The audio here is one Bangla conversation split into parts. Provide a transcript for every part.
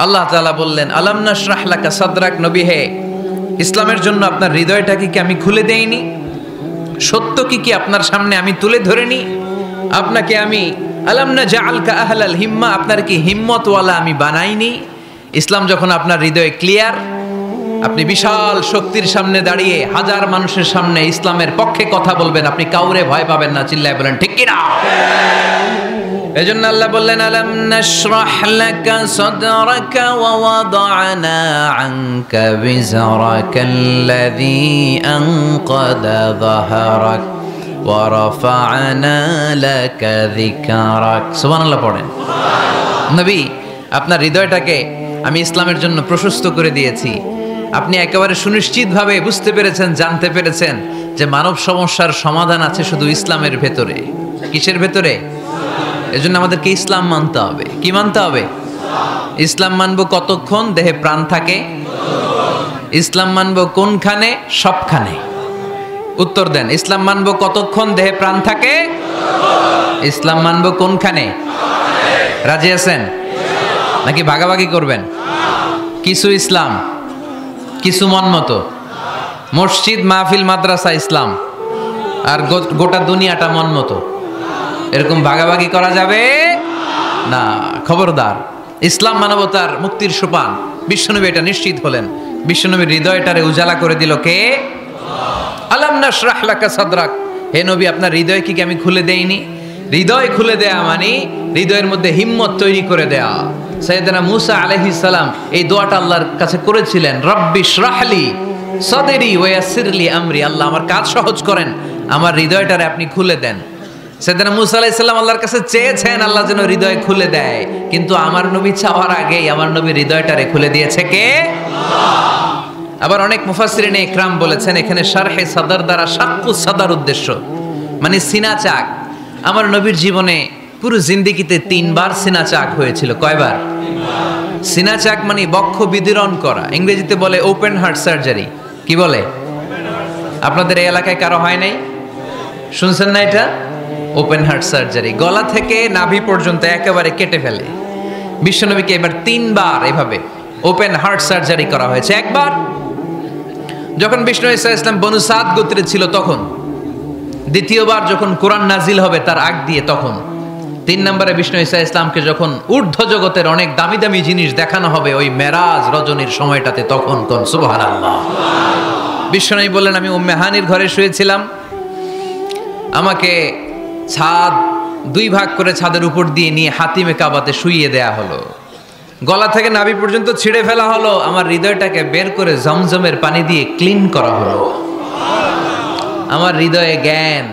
আল্লাহ তাআলা বললেন, আলাম নাশরাহ লাকা সাদরাক, নবী হে, ইসলামের জন্য আপনার হৃদয়টাকে কি আমি খুলে দেইনি? সত্য কি আপনার সামনে আমি তুলে ধরিনি? আপনাকে আমি আলাম নাজআলকা আহলাল হিম্মা, আপনার কি হিম্মতওয়ালা আমি বানাইনি? ইসলাম যখন আপনার হৃদয়ে ক্লিয়ার, আপনি বিশাল শক্তির সামনে দাঁড়িয়ে হাজার মানুষের সামনে ইসলামের পক্ষে কথা বলবেন, আপনি কাউরে ভয় পাবেন না। চিল্লায় বলেন ঠিক কিনা? এজন্য আল্লাহ বললেন, আলাম নাশরাহ লাকা সাদরাকা ওয়া ওয়াদা'না আনকা বিজরাকাল্লাযী আনকাযা যাহরাক ওয়া রাফা'না লাকা যিকরাক। সুবহানাল্লাহ পড়েন। নবী, আপনার হৃদয়টাকে আমি ইসলামের জন্য প্রশস্ত করে দিয়েছি। আপনি একেবারে সুনিশ্চিতভাবে বুঝতে পেরেছেন, জানতে পেরেছেন যে মানব সমস্যার সমাধান আছে শুধু ইসলামের ভেতরে। কিসের ভেতরে? এজন্য আমাদেরকে ইসলাম মানতে হবে। কি মানতে হবে? ইসলাম মানবো কতক্ষণ দেহে প্রাণ থাকে? ইসলাম মানবো কোনখানে? সবখানে। উত্তর দেন, ইসলাম মানবো কতক্ষণ দেহে প্রাণ থাকে? ইসলাম মানবো কোনখানে? রাজি আছেন নাকি ভাগাভাগি করবেন? কিছু ইসলাম, কিছু মন মতো। মসজিদ, মাহফিল, মাদ্রাসা ইসলাম, আর গোটা দুনিয়াটা মন মতো। এরকম ভাগাভাগি করা যাবে না, খবরদার। ইসলাম মানবতার মুক্তির সোপান। বিশ্বনবী এটা নিশ্চিত হলেন। বিশ্বনবীর হৃদয়টারে উজালা করে দিল কে? আলাম নাশরাহ লাকা সাদরাক, হে নবী, আপনার হৃদয় কি আমি খুলে দেইনি? হৃদয় খুলে দেয়া মানে হৃদয়ের মধ্যে হিম্মত তৈরি করে দেয়া। সাইয়েদনা মুসা আলাইহিস সালাম এই দোয়াটা আল্লাহর কাছে করেছিলেন, রব্বি শরাহলি সাদরি ওয়া ইয়াসসিরলি আমরি, আল্লাহ আমার কাজ সহজ করেন, আমার হৃদয়টারে আপনি খুলে দেন। সাইয়েদনা মুসা আলাইহিস সালাম আল্লাহর কাছে চেয়েছেন আল্লাহ যেন হৃদয় খুলে দেয়, কিন্তু আমার নবী চাওয়ার আগেই আমার নবীর হৃদয়টারে খুলে দিয়েছে কে? আল্লাহ। আবার অনেক মুফাসসিরিনে ইকরাম বলেছেন এখানে শারহে সাদর দ্বারা শাক্কু সাদর উদ্দেশ্য, মানে সিনা চাক। আমার নবীর জীবনে পুরো জিন্দেগিতে 3 বার সিনা চাক হয়েছিল। কয়বার? সিনা চাক মানে বক্ষ বিদীর্ণ করা, ইংরেজিতে বলে ওপেন হার্ট সার্জারি। কি বলে? আপনাদের এই এলাকায় কারো হয় নাই? শুনছেন না এটা? ওপেন হার্ট সার্জারি, গলা থেকে নাভি পর্যন্ত একেবারে কেটে ফেলে। বিশ্বনবীকে এবার 3 বার এভাবে ওপেন হার্ট সার্জারি করা হয়েছে। একবার যখন বিষ্ণু ঈসা ইসলাম বনু সাদ গোত্রে ছিল তখন, দ্বিতীয়বার যখন কোরআন নাজিল হবে তার আগ দিয়ে তখন, 3 নম্বরে বিষ্ণু ঈসা ইসলামকে যখন ঊর্ধ্ব জগতের অনেক দামি দামি জিনিস দেখানো হবে ওই মেরাজ রজনীর সময়টাতে, তখন কোন সুবহানাল্লাহ। বিশ্বনবী বললেন, আমি উম্মে হানির ঘরে শুয়েছিলাম, আমাকে ছাদ 2 ভাগ করে ছাদের উপর দিয়ে নিয়ে হাতিমে কাবাতে শুইয়ে দেয়া হলো, গলা থেকে নাভি পর্যন্ত ছিঁড়ে ফেলা হলো, আমার হৃদয়টাকে বের করে জমজমের পানি দিয়ে ক্লিন করা হলো, আমার হৃদয়ে জ্ঞান,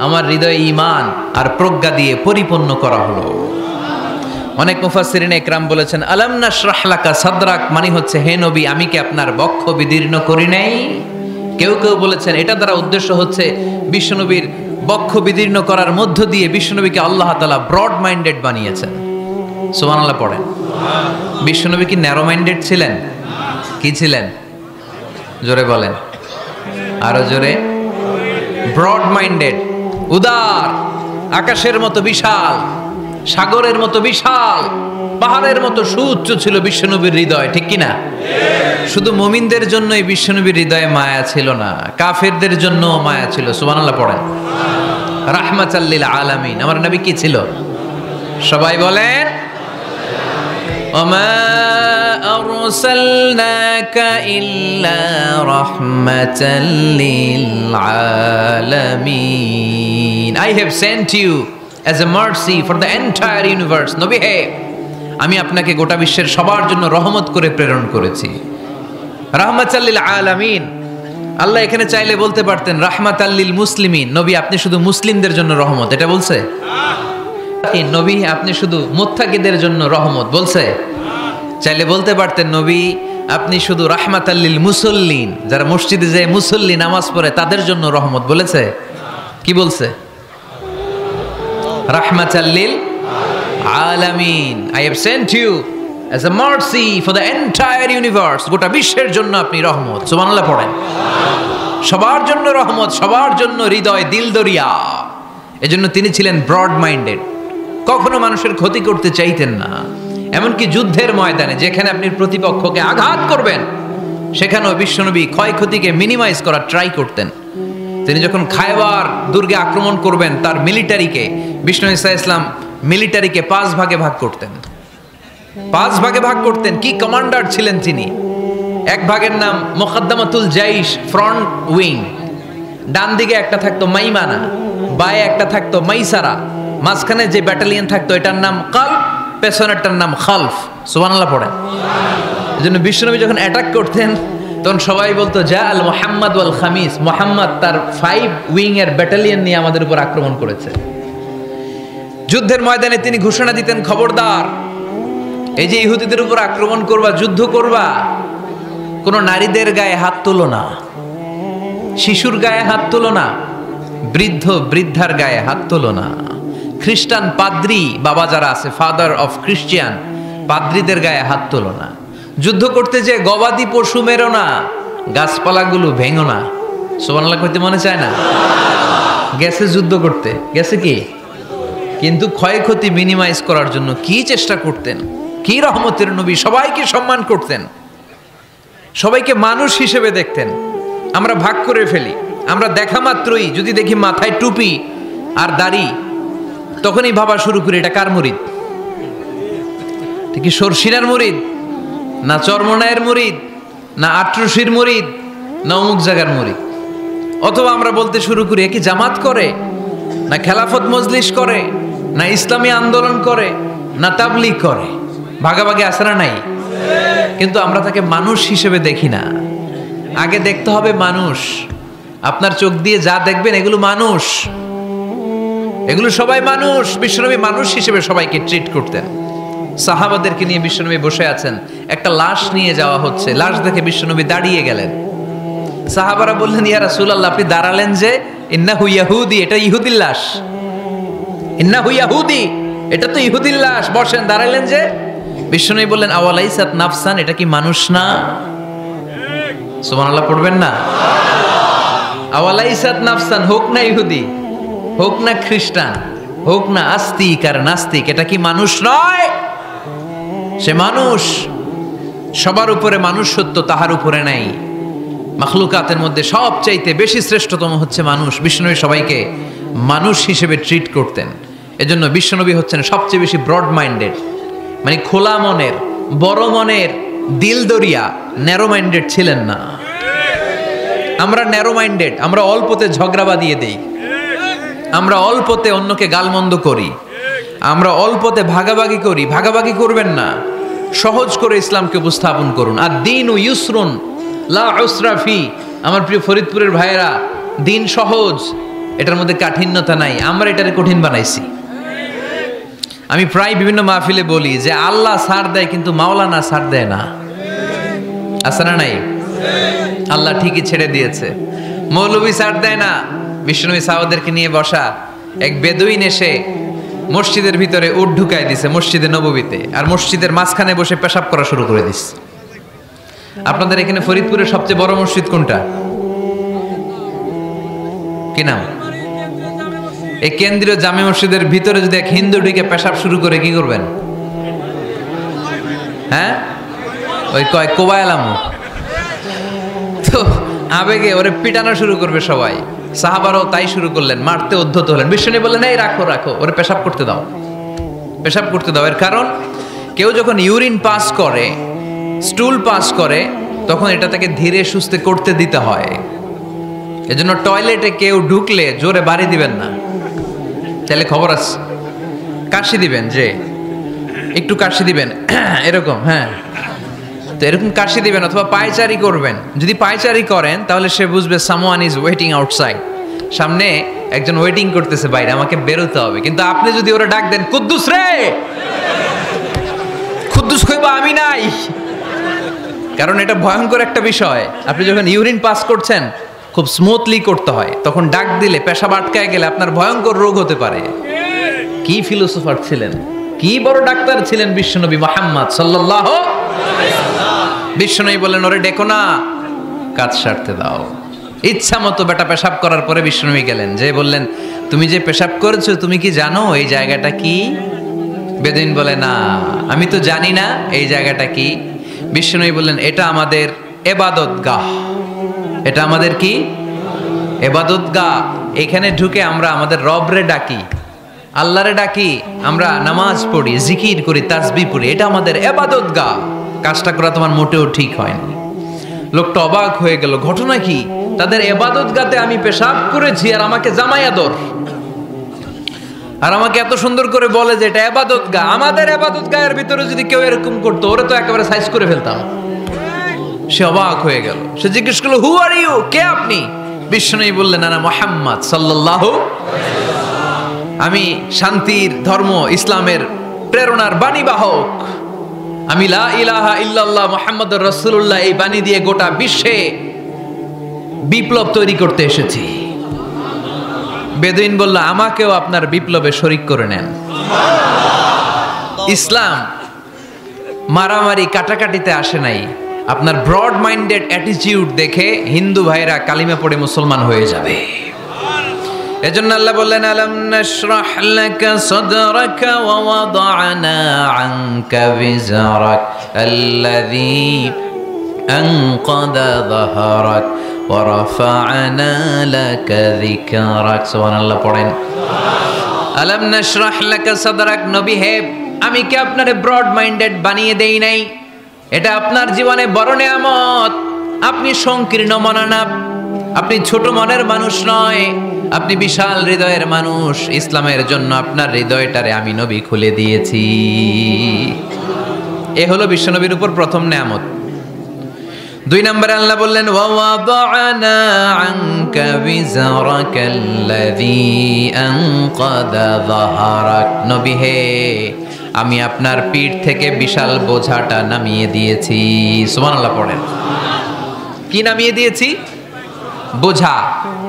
আমার হৃদয়ে ঈমান আর প্রজ্ঞা দিয়ে পরিপূর্ণ করা হলো। অনেক মুফাসসিরিনে ইকরাম বলেছেন, আলাম নাশরাহ লাকা সাদরাক মানে হচ্ছে, হে নবী, আমি কি আপনার বক্ষ বিদীর্ণ করি নাই? কেউ কেউ বলেছেন এটা দ্বারা উদ্দেশ্য হচ্ছে বিশ্বনবীর বক্ষ বিদীর্ণ করার মধ্য দিয়ে বিশ্বনবীকে আল্লাহ তাআলা ব্রড মাইন্ডেড বানিয়েছেন। সুবহানাল্লাহ পড়েন। বিশ্বনবী কি ন্যারো মাইন্ডেড ছিলেন? কি ছিলেন? জোরে বলেন, আরো জোরে। ব্রড মাইন্ডেড, উদার, আকাশের মতো বিশাল, সাগরের মতো বিশাল, পাহাড়ের মতো সুউচ্চ ছিল বিশ্বনবীর হৃদয়। ঠিক কিনা? শুধু মুমিনদের জন্যই বিশ্বনবীর হৃদয়ে মায়া ছিল না, কাফেরদের জন্য মায়া ছিল। সুবহানাল্লাহ পড়েন। রাহমাতাল লিল আলামিন, আমার নবী কি ছিল? সবাই বলেন, ওমা আরসালনাকা ইল্লা রাহমাতাল লিল আলামিন, I have sent you as a mercy for the entire universe. নবী হে, আমি আপনাকে গোটা বিশ্বের সবার জন্য রহমত করে প্রেরণ করেছি। রাহমাতাল লিল আলামিন, আল্লাহ এখানে চাইলে বলতে পারতেন রাহমাতাল লিল মুসলিমিন, নবী আপনি শুধু মুসলিমদের জন্য রহমত, এটা বলছে? নবী আপনি শুধু মুত্তাকিদের জন্য রহমত, বলছে? চাইলে বলতে পারতেন নবী আপনি শুধু রাহমাতাল লিল মুসল্লিন, যারা মসজিদে যায় মুসল্লি নামাজ পড়ে তাদের জন্য রহমত, বলেছে? কি বলছে? রাহমাতাল লিল আলামিন, I have sent you as a mercy for the entire universe, গোটা বিশ্বের জন্য আপনি রহমত। সুবহানাল্লাহ পড়েন। সবার জন্য রহমত, সবার জন্য হৃদয় দিল দরিয়া। এজন্য তিনি ছিলেন ব্রড মাইন্ডেড, কখনো মানুষের ক্ষতি করতে চাইতেন না। এমনকি যুদ্ধের ময়দানে যেখানে আপনি প্রতিপক্ষকে আঘাত করবেন সেখানেও বিশ্বনবী ক্ষয়ক্ষতিকে মিনিমাইজ করার ট্রাই করতেন। তিনি যখন খায়বার দুর্গে আক্রমণ করবেন তার মিলিটারিকে, বিষ্ণু ঈসা ইসলাম মিলিটারিকে 5 ভাগে ভাগ করতেন। 5 ভাগে ভাগ করতেন। কি কমান্ডার ছিলেন তিনি! এক ভাগের নাম মুকদ্দমাতুল জাইশ, ফ্রন্ট উইং। ডান দিকে একটা থাকতো মাইমানা, বায়ে একটা থাকতো মাইসারা, মাঝখানে যে ব্যাটালিয়ন থাকতো এটার নাম কালব, পেছনেরটার নাম খালফ। সুবহানাল্লাহ পড়েন। এজন্য বিশ্বনবী যখন অ্যাটাক করতেন তখন সবাই বলতো যা আল মুহাম্মদ ওয়াল খামিস, মুহাম্মদ তার 5 উইং এর ব্যাটালিয়ন নিয়ে আমাদের উপর আক্রমণ করেছে। যুদ্ধের ময়দানে তিনি ঘোষণা দিতেন, খবরদার, এই যে ইহুদিদের উপর আক্রমণ করবা, যুদ্ধ করবা, কোন নারীদের গায়ে হাত তুলো না, শিশুর গায়ে হাত তুলো না, বৃদ্ধ বৃদ্ধার গায়ে হাত তুলো না, খ্রিস্টান পাদ্রী বাবা যারা আছে, ফাদার অফ খ্রিস্টিয়ান, পাদ্রীদের গায়ে হাত তুলো না। যুদ্ধ করতে যে গবাদি পশু মেরো না, গাছপালাগুলো ভেঙো না। সুবহানাল্লাহ কইতে মনে চায় না? গেছে যুদ্ধ করতে, গেছে কি, কিন্তু ক্ষয়ক্ষতি মিনিমাইজ করার জন্য কি চেষ্টা করতেন! কি রহমতের নবী! সবাইকে সম্মান করতেন, সবাইকে মানুষ হিসেবে দেখতেন। আমরা ভাগ করে ফেলি, আমরা দেখা মাত্রই যদি দেখি মাথায় টুপি আর দাড়ি, তখনই ভাবা শুরু করি এটা কার মুরিদ, ঠিক সরসিনার মুরিদ, না চরমনায়ের মুরিদ, না আট্রসির মুরিদ, না অমুক জায়গার মুরিদ। অথবা আমরা বলতে শুরু করি কি জামাত করে, না খেলাফত মজলিস করে, না ইসলামী আন্দোলন করে, না তাবলীগ করে। ভাগাভাগি আছে না নাই? কিন্তু আমরা তাকে মানুষ হিসেবে দেখি না। আগে দেখতে হবে মানুষ। আপনার চোখ দিয়ে যা দেখবেন এগুলো মানুষ, এগুলো সবাই মানুষ। বিশ্বনবী মানুষ হিসেবে সবাইকে ট্রিট করতেন। সাহাবাদেরকে নিয়ে বিশ্বনবী বসে আছেন, একটা লাশ নিয়ে যাওয়া হচ্ছে, লাশ দেখে বিশ্বনবী দাঁড়িয়ে গেলেন। সাহাবারা বললেন, ইয়া রাসূলুল্লাহ, আপনি দাঁড়ালেন যে? ইন্নাহু ইয়াহুদি, এটা ইহুদির লাশ। ইন্নাহু ইয়াহুদি, এটা তো ইহুদির লাশ, বসেন, দাঁড়ালেন যে? বিশ্বনবী বললেন, আওয়ালাইসাত নাফসান, এটা কি মানুষ না? সুবহানাল্লাহ পড়বেন না? আওয়ালাইসাত নাফসান, হোক না ইহুদি, হোক না খ্রিস্টান, হোক না আস্তিক আর নাস্তিক, এটা কি মানুষ নয়? সে মানুষ। সবার উপরে মানুষ সত্য, তাহার উপরে নাই। মাখলুকাতের মধ্যে সবচাইতে বেশি শ্রেষ্ঠতম হচ্ছে মানুষ। বিশ্বনবী সবাইকে মানুষ হিসেবে ট্রিট করতেন। এজন্য বিশ্বনবী হচ্ছেন সবচেয়ে বেশি ব্রড মাইন্ডেড, মানে খোলা মনের, বড় মনের, দিল দরিয়া, ন্যারো মাইন্ডেড ছিলেন না। আমরা ন্যারো মাইন্ডেড, আমরা অল্পতে ঝগড়া বাঁধিয়ে দেই, আমরা অল্পতে অন্যকে গালমন্দ করি, আমরা অল্পতে ভাগাভাগি করি। ভাগাভাগি করবেন না, সহজ করে ইসলামকে উপস্থাপন করুন। আর দিন ও ইউসরুন লা উসরা ফি। আমার প্রিয় ফরিদপুরের ভাইয়েরা, দিন সহজ, এটার মধ্যে কাঠিন্যতা নাই। আমরা এটারে কঠিন বানাইছি। আমি প্রায় বিভিন্ন মাহফিলে বলি যে আল্লাহ ছাড় দেয় কিন্তু মাওলানা ছাড় দেয় না। আছে না নাই? আল্লাহ ঠিকই ছেড়ে দিয়েছে, মৌলবী ছাড় দেয় না। বিশ্বনবী সাহাবাদেরকে নিয়ে বসা, এক বেদুইন এসে মসজিদের ভিতরে উট ঢুকায় দিছে, মসজিদে নববীতে, আর মসজিদের মাঝখানে বসে পেশাব করা শুরু করে দিছে। আপনাদের এখানে ফরিদপুরের সবচেয়ে বড় মসজিদ কোনটা? কি নাম? এই কেন্দ্রীয় জামে মসজিদের ভিতরে যদি এক হিন্দু ঢুকে পেশাব শুরু করে কি করবেন? হ্যাঁ, ওই কয় কোবায়ালাম, তো আবেগে ওরে পিটানো শুরু করবে সবাই। সাহাবারাও তাই শুরু করলেন, মারতে উদ্ধত হলেন। বিশ্বনবী বললেন, এই রাখো রাখো, ওরে পেশাব করতে দাও, পেশাব করতে দাও। এর কারণ কেউ যখন ইউরিন পাস করে, স্টুল পাস করে, তখন এটা তাকে ধীরে সুস্থে করতে দিতে হয়। এজন্য টয়লেটে কেউ ঢুকলে জোরে বাড়ি দিবেন না, তাহলে খবর আছে। কাশি দিবেন, যে একটু কাশি দিবেন এরকম, হ্যাঁ, তো এরকম কাশি দিবেন। অথবা পায়চারি করবেন, যদি পায়চারি করেন তাহলে সে বুঝবে সামওয়ান ইজ ওয়েটিং আউটসাইড, সামনে একজন ওয়েটিং করতেছে বাইরে, আমাকে বেরোতে হবে। কিন্তু আপনি যদি ওরা ডাক দেন, কুদ্দুস রে, কুদ্দুস কইবা আমি নাই, কারণ এটা ভয়ঙ্কর একটা বিষয়। আপনি যখন ইউরিন পাস করছেন খুব স্মুথলি করতে হয়, তখন ডাক দিলে পেশাব আটকায় গেলে আপনার ভয়ঙ্কর রোগ হতে পারে। কি ফিলোসোফার ছিলেন, কি বড় ডাক্তার ছিলেন বিশ্বনবী মুহাম্মদ সাল্লাল্লাহু আলাইহি ওয়াসাল্লাম। বিশ্বনবী বললেন, ওরে ডেকো না, কাজ সারতে দাও। ইচ্ছা মতো বেটা পেশাব করার পরে বিশ্বনবী গেলেন, যে বললেন, তুমি যে পেশাব করেছো তুমি কি জানো এই জায়গাটা কি? বেদুইন বলে, না আমি তো জানি না এই জায়গাটা কি। বিশ্বনবী বললেন, এটা আমাদের ইবাদতগাহ। এটা আমাদের কি? ইবাদতগাহ। এখানে ঢুকে আমরা আমাদের রবরে ডাকি, আল্লাহরে ডাকি, আমরা নামাজ পড়ি, জিকির করি, তাসবিহ পড়ি। এটা আমাদের ইবাদতগাহ। কাজটা করা তোমার মোটেও ঠিক হয়নি। লোকটা অবাক হয়ে গেল, ঘটনা কি? তাদের ইবাদতগাহতে আমি পেশাব করেছি আর আমাকে জামাই আদর, আর আমাকে এত সুন্দর করে বলে যে এটা ইবাদতগাহ। আমাদের ইবাদতগাহের ভিতরে যদি কেউ এরকম করতো, ওরে তো একেবারে সাইজ করে ফেলতাম। সে অবাক হয়ে গেল। সে জিজ্ঞেস করলো, হু আর ইউ? কে আপনি? বিশ্বনবী বললেন, আনা মুহাম্মদ সাল্লাল্লাহু, আমি শান্তির ধর্ম ইসলামের প্রেরণার বাণীবাহক। আমি লা ইলাহা ইল্লাল্লাহ মুহাম্মাদুর রাসূলুল্লাহ এই বাণী দিয়ে গোটা বিশ্বে বিপ্লব তৈরি করতে এসেছি। বেদুইন বলল, আমাকেও আপনার বিপ্লবে শরীক করে নেন। ইসলাম মারামারি কাটাকাটিতে আসে নাই। আপনার ব্রড মাইন্ডেড অ্যাটিটিউড দেখে হিন্দু ভাইরা কালিমা পড়ে মুসলমান হয়ে যাবে। এজন্য আল্লাহ বললেন, আলাম নাশরাহ লাকা সাদরাকা ওয়া ওয়াদা'না আনকা বিজরাক আল্লাযী আনকাদা যাহরাক ওয়া রাফা'না লাকা যিকরাক। সুবহানাল্লাহ পড়েন। আলাম নাশরাহ লাকা সাদরাক, নবী হে, আমি কি আপনারে ব্রড মাইন্ডেড বানিয়ে দেই নাই? এটা আপনার জীবনে বড় নেয়ামত। আপনি সংকীর্ণ মনা না, আপনি ছোট মনের মানুষ নয়, আপনি বিশাল হৃদয়ের মানুষ। ইসলামের জন্য আপনার হৃদয়টারে আমি নবী খুলে দিয়েছি। এ হলো বিশ্বনবীর উপর প্রথম নেয়ামত। 2 নম্বরে আল্লাহ বললেন, ওয়া ওয়াদা'না আনকা বিজরাকাল্লাযী আনকাদা যাহরাক। নবী হে, আমি আপনার পিঠ থেকে বিশাল বোঝাটা নামিয়ে দিয়েছি। সুবহানাল্লাহ পড়েন। কি নামিয়ে দিয়েছি? বোঝা।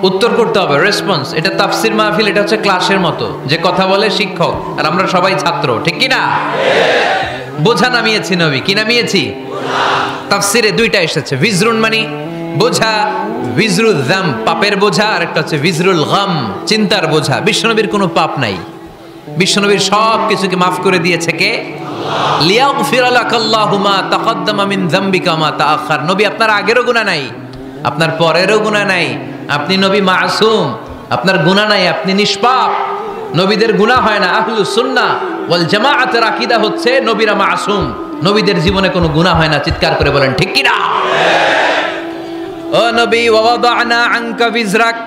উত্তর করতে হবে, রেসপন্স। এটা তাফসির মাহফিল, এটা হচ্ছে ক্লাসের মতো, যে কথা বলে শিক্ষক আর আমরা সবাই ছাত্র, ঠিক কি না? বোঝা নামিয়েছি নবী। কি নামিয়েছি? তাফসিরে 2টা এসেছে। ভিজরুন মানে বোঝা, ভিজরুল যাম পাপের বোঝা, আর একটা হচ্ছে ভিজরুল গাম চিন্তার বোঝা। বিশ্বনবীর কোনো পাপ নাই, বিশ্বনবীর সব কিছুকে মাফ করে দিয়েছে কে? লিয়াগফির লাকাল্লাহু মা তাকদ্দামা মিন যামবিকা মা তাআখার। নবী আপনার আগেরও গুনাহ নাই, আপনার পরেরও গুনাহ নাই। আপনি নবী মাসুম, আপনার গুনাহ নাই, আপনি নিষ্পাপ। নবীদের গুনাহ হয় না। আহলুস সুন্নাহ ওয়াল জামাআতের আকীদা হচ্ছে নবীরা মাসুম, নবীদের জীবনে কোনো গুনাহ হয় না। চিৎকার করে বলেন ঠিক কি না? ও নবী, ওয়া ওয়াদা'না আনকা বিজরাক,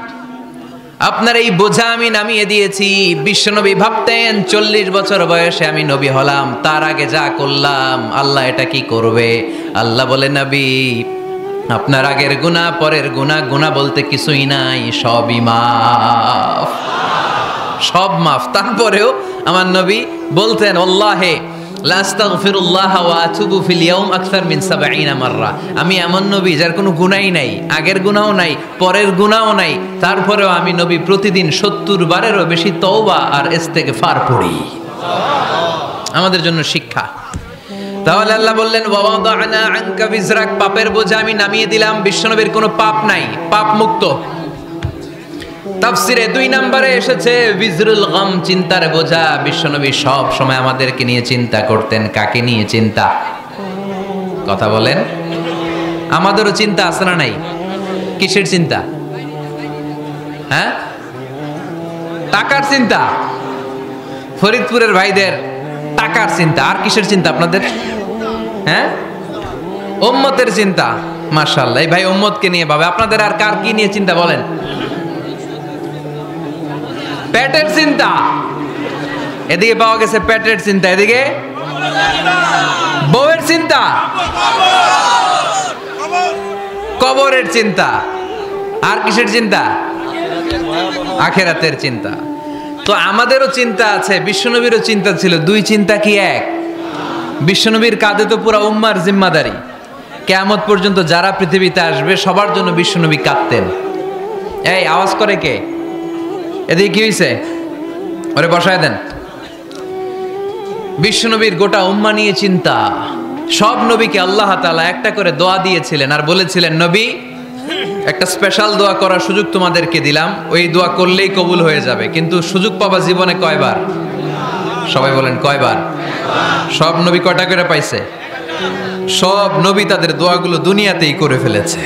আপনার এই বোঝা আমি নামিয়ে দিয়েছি। বিশ্বনবী ভাবতেন 40 বছর বয়সে আমি নবী হলাম, তার আগে যা করলাম আল্লাহ এটা কি করবে? আল্লাহ বলে, নবী আপনার আগের গুনাহ, পরের গুনাহ, গুনাহ বলতে কিছুই নাই, সবই মাফ, সব মাফ। তারপরেও আমার নবী বলতেন, আল্লাহে লা আস্তাগফিরুল্লাহ ওয়া আতুবু ফিল ইয়াউম আকসার মিন 70 মাররা। আমি এমন নবী যার কোনো গুনাহই নাই, আগের গুনাহও নাই, পরের গুনাহও নাই, তারপরেও আমি নবী প্রতিদিন 70 বারেরও বেশি তওবা আর ইস্তেগফার পড়ি। আমাদের জন্য শিক্ষা। তাহলে আল্লাহ বললেন, ওয়া ওয়াদা'না আনকা বিজরাক, পাপের বোঝা আমি নামিয়ে দিলাম। বিশ্বনবীর কোনো পাপ নাই, পাপ মুক্ত। তাফসিরে 2 নম্বরে এসেছে বিজরুল গাম চিন্তার বোঝা। বিশ্বনবী সব সময় আমাদেরকে নিয়ে চিন্তা করতেন। কাকে নিয়ে চিন্তা? কথা বলেন। আমাদেরও চিন্তা আছে না নাই? কিসের চিন্তা? হ্যাঁ, টাকার চিন্তা। ফরিদপুরের ভাইদের টাকার চিন্তা। আর কিসের চিন্তা আপনাদের? হ্যাঁ, উম্মতের চিন্তা। মাশাআল্লাহ, এই ভাই উম্মতকে নিয়ে ভাবে। আপনাদের আর কার কি নিয়ে চিন্তা বলেন? পেটের চিন্তা। এদিকে পাওয়া গেছে পেটের চিন্তা, এদিকে বউয়ের চিন্তা, কবরের চিন্তা। আর কিসের চিন্তা? আখিরাতের চিন্তা। তো আমাদেরও চিন্তা আছে, বিশ্বনবীরও চিন্তা ছিল। 2 চিন্তা কি এক? বিশ্বনবীর কাঁধে তো পুরা উম্মার জিম্মাদারি। কিয়ামত পর্যন্ত যারা পৃথিবীতে আসবে সবার জন্য বিশ্বনবী কাঁদতেন। এই আওয়াজ করে কে? এদিকে কি হয়েছে? ওরে বসায় দেন। বিশ্বনবীর গোটা উম্মাহ নিয়ে চিন্তা। সব নবীকে আল্লাহ তাআলা একটা করে দোয়া দিয়েছিলেন আর বলেছিলেন, নবী একটা স্পেশাল দোয়া করার সুযোগ তোমাদেরকে দিলাম, ওই দোয়া করলেই কবুল হয়ে যাবে। কিন্তু সুযোগ পাবা জীবনে কয়বার? সবাই বলেন কয়বার? সব নবী কয়টা করে পাইছে? সব নবী তাদের দোয়াগুলো দুনিয়াতেই করে ফেলেছে।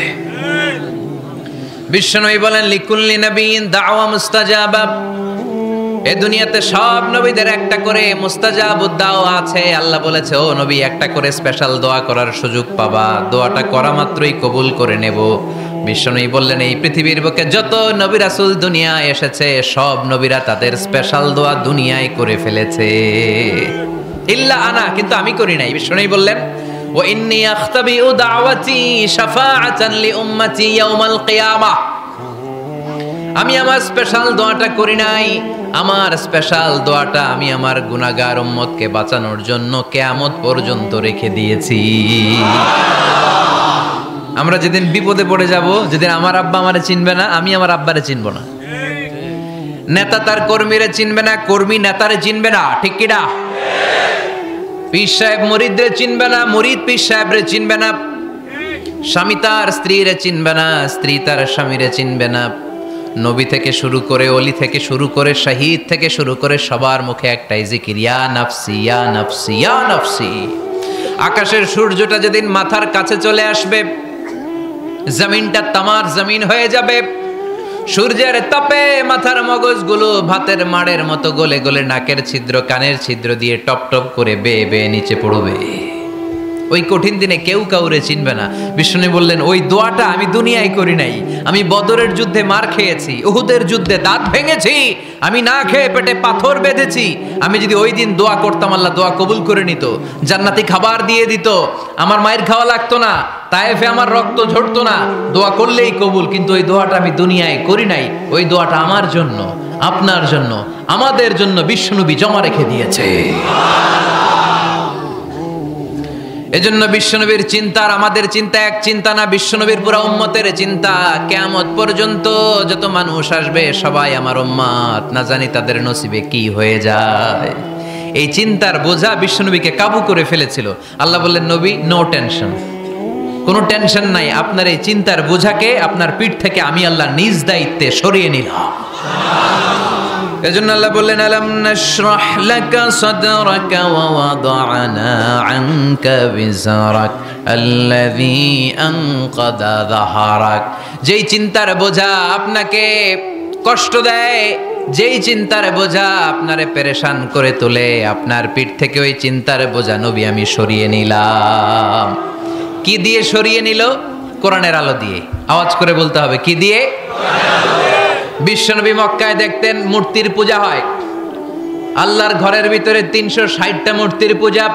বিশ্বনবী বলেন লিকুল্লি নবিয়্যিন দাওয়া মুস্তাজাবা, এই দুনিয়াতে সব নবীদের একটা করে মুস্তাজাবুদ দাওয়া আছে। আল্লাহ বলেছে ও নবী একটা করে স্পেশাল দোয়া করার সুযোগ পাবা, দোয়াটা করা মাত্রই কবুল করে নেব। বিশ্বনবী বললেন এই পৃথিবীর বুকে যত নবী রাসূল দুনিয়ায় এসেছে সব নবীরা তাদের স্পেশাল দোয়া দুনিয়ায় করে ফেলেছে, ইল্লা আনা, কিন্তু আমি করি নাই। বিশ্বনবী বললেন ওয়া ইন্নী আখতাবিউ দাওয়াতি শাফাআতান লি উম্মতি ইয়াউমাল কিয়ামাহ, আমি আমার স্পেশাল দোয়াটা করি নাই। আমার স্পেশাল দোয়াটা আমি আমার গুনাহগার উম্মতকে বাঁচানোর জন্য কিয়ামত পর্যন্ত রেখে দিয়েছি। আমরা যেদিন বিপদে পড়ে যাব, যেদিন আমার আব্বা আমারে চিনবে না, আমি আমার আব্বারে চিনব না, নেতা তার কর্মীরে চিনবে না, কর্মী নেতারে চিনবে না, ঠিক কি না? পীর সাহেব মুরিদরে চিনবে না, মুরিদ পীর সাহেবরে চিনবে না, স্বামী তার স্ত্রীরে চিনবে না, স্ত্রী তার স্বামীরে চিনবে না। নবী থেকে শুরু করে, অলি থেকে শুরু করে, শহীদ থেকে শুরু করে সবার মুখে একটাই জিকির, ইয়া নাফসি ইয়া নাফসি ইয়া নাফসি। আকাশের সূর্যটা যেদিন মাথার কাছে চলে আসবে, জমিনটা তামার জমিন হয়ে যাবে, সূর্যের তাপে মাথার মগজগুলো ভাতের মাড়ের মতো গলে গলে নাকের ছিদ্র কানের ছিদ্র দিয়ে টপ টপ করে বেয়ে বেয়ে নিচে পড়বে। ওই কঠিন দিনে কেউ কাউরে চিনবে না। বিষ্ণু বললেন ওই দোয়াটা আমি দুনিয়ায় করি নাই, আমি বদরের যুদ্ধে মার খেয়েছি, উহুদের যুদ্ধে দাঁত ভেঙেছি, আমি না খেয়ে পেটে পাথর বেঁধেছি। আমি যদি ওই দিন দোয়া করতাম আল্লাহ দোয়া কবুল করে নিত, জান্নাতি খাবার দিয়ে দিত, আমার মায়ের খাওয়া লাগতো না, তায়েফে আমার রক্ত ঝরতো না, দোয়া করলেই কবুল। কিন্তু ওই দোয়াটা আমি দুনিয়ায় করি নাই, ওই দোয়াটা আমার জন্য, আপনার জন্য, আমাদের জন্য বিশ্বনবী জমা রেখে দিয়েছে। এজন্য বিশ্বনবীর চিন্তা আর আমাদের চিন্তা এক চিন্তা না, বিশ্বনবীর পুরা উম্মতের চিন্তা। কিয়ামত পর্যন্ত যত মানুষ আসবে সবাই আমার উম্মত, না জানি তাদের নসিবে কি হয়ে যায়। এই চিন্তার বোঝা বিশ্বনবীকে কাবু করে ফেলেছিল। আল্লাহ বললেন নবী নো টেনশন, কোনো টেনশন নাই, আপনার এই চিন্তার বোঝাকে আপনার পিঠ থেকে আমি আল্লাহ নিজ দায়িত্বে সরিয়ে নিলাম। এজন্য আল্লাহ বললেন আলাম নাশরাহ লাকা সাদরাকা ওয়া ওয়াদা'না আনকা বিজরাক আল্লাযী আনকাদা যাহরাক। যেই চিন্তার বোঝা আপনাকে কষ্ট দেয়, যেই চিন্তার বোঝা আপনারে পেরেশান করে তোলে, আপনার পিঠ থেকে ওই চিন্তার বোঝা নবী আমি সরিয়ে নিলাম। কি দিয়ে সরিয়ে নিল? কোরআনের আলো দিয়ে। আওয়াজ করে বলতে হবে কি দিয়ে? বিশ্বনবী মক্কায় দেখতেন মূর্তির পূজা হয়, আল্লাহর ঘরের ভিতরে 360টা মূর্তির পূজা।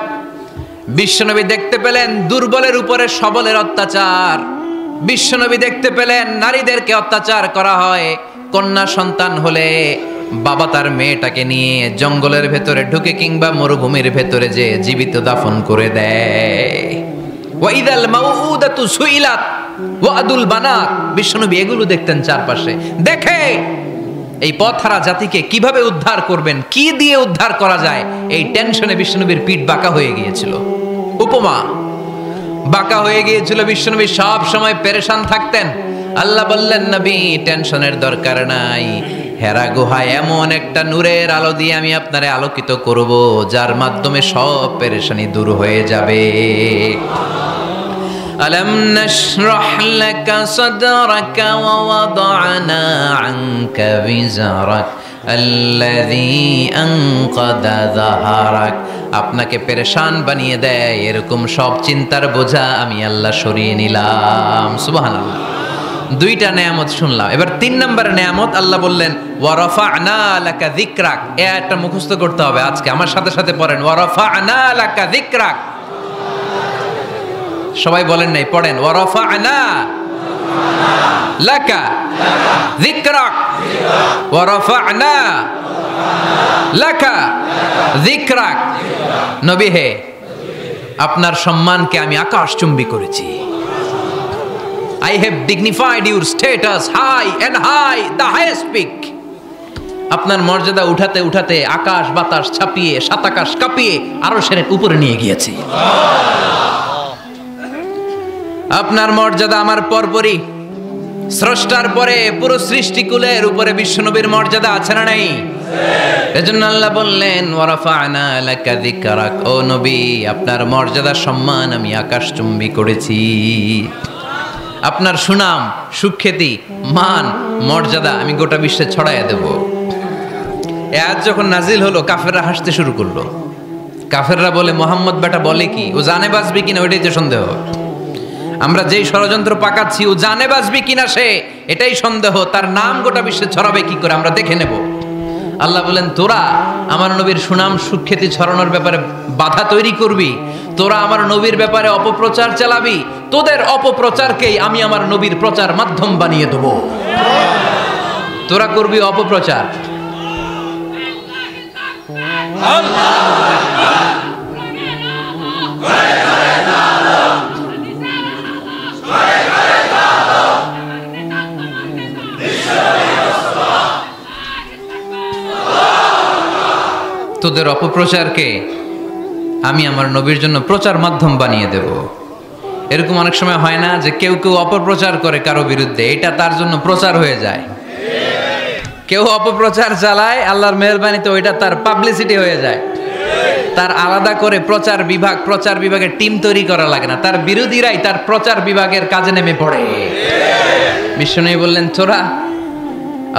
বিশ্বনবী দেখতে পেলেন দুর্বলের উপরে সবলের অত্যাচার, বিশ্বনবী দেখতে পেলেন নারীদেরকে অত্যাচার করা হয়। কন্যা সন্তান হলে বাবা তার মেয়েটাকে নিয়ে জঙ্গলের ভেতরে ঢুকে কিংবা মরুভূমির ভেতরে যে জীবিত দাফন করে দেয়। ওয়াইদাল মাউউদাতু সুইলাত ওয়াদুল বানাত। বিশ্বনবী এগুলো দেখতেন চারপাশে, দেখে এই পথহারা জাতিকে কিভাবে উদ্ধার করবেন, কি দিয়ে উদ্ধার করা যায়, এই টেনশনে বিশ্বনবীর পিঠ বাঁকা হয়ে গিয়েছিল। উপমা বাঁকা হয়ে গিয়েছিল, বিশ্বনবী সব সময় পেরেশান থাকতেন। আল্লাহ বললেন নবী টেনশনের দরকার নাই, হেরা গুহায় এমন একটা নূরের আলো দিয়ে আমি আপনারে আলোকিত করব যার মাধ্যমে সব পেরেশানি দূর হয়ে যাবে। আলাম নাশরাহ লাকা সাদরাকা ওয়া ওয়াদা'না আনকা বিজরাক আল্লাযী আনকাদা যাহরাক। আপনাকে পেরেশান বানিয়ে দেয় এরকম সব চিন্তার বোঝা আমি আল্লাহ সরিয়ে নিলাম। সুবহানাল্লাহ। দুইটা নেয়ামত শুনলাম, এবার 3 নম্বর নেয়ামত আল্লাহ বললেন ওয়া রাফা'না লাকা যিকরাক। এই আয়াতটা মুখস্থ করতে হবে আজকে, আমার সাথে সাথে পড়েন ওয়া রাফা'না লাকা যিকরাক। সবাই বলেন নাই, পড়েন ওয়া রাফা'না লাকা যিকরাক ওয়া রাফা'না লাকা যিকরাক। নবী হে, আপনার সম্মানকে আমি আকাশচুম্বী করেছি। I have dignified your status high and high, the highest peak. আপনার মর্যাদা উঠাতে উঠাতে আকাশ বাতাস ছাপিয়ে সাত আকাশ কাঁপিয়ে আরশের উপরে নিয়ে গিয়েছি। আপনার মর্যাদা আমার পরপরই স্রষ্টার পরে পুরো সৃষ্টিকুলের উপরে বিশ্বনবীর মর্যাদা আছে না নাই? এজন্য আল্লাহ বললেন ওয়ারাফা'না লাকা যিকরাক, ও নবী আপনার মর্যাদা সম্মান আমি আকাশচুম্বী করেছি। আপনার সুনাম, সুখ্যাতি, মান, মর্যাদা আমি গোটা বিশ্বে ছড়াইয়া দেব। এ আয়াত যখন নাজিল হলো কাফেররা হাসতে শুরু করলো। কাফেররা বলে মোহাম্মদ বেটা বলে কি, ও জানে বাঁচবি কিনা ওইটাই তো সন্দেহ। আমরা যেই ষড়যন্ত্র পাকাচ্ছি ও জানে বাঁচবি কিনা সে এটাই সন্দেহ, তার নাম গোটা বিশ্বে ছড়াবে কি করে আমরা দেখে নেব। আল্লাহ বলেন তোরা আমার নবীর সুনাম সুখ্যাতি ছড়ানোর ব্যাপারে বাধা তৈরি করবি, তোরা আমার নবীর ব্যাপারে অপপ্রচার চালাবি, তোদের অপপ্রচারকেই আমি আমার নবীর প্রচার মাধ্যম বানিয়ে দেব। তোরা করবি অপপ্রচার। তোদের অপপ্রচারকে আমি আমার নবীর জন্য প্রচার মাধ্যম বানিয়ে দেব। এরকম অনেক সময় হয় না যে কেউ কেউ অপপ্রচার করে কারো বিরুদ্ধে, এটা তার জন্য প্রচার হয়ে যায়। কেউ অপপ্রচার চালায়, আল্লাহর মেহেরবানিতে ওইটা তার পাবলিসিটি হয়ে যায়। তার আলাদা করে প্রচার বিভাগের টিম তৈরি করা লাগে না, তার বিরোধীরাই তার প্রচার বিভাগের কাজে নেমে পড়ে। বিশ্বনবী বললেন তোরা,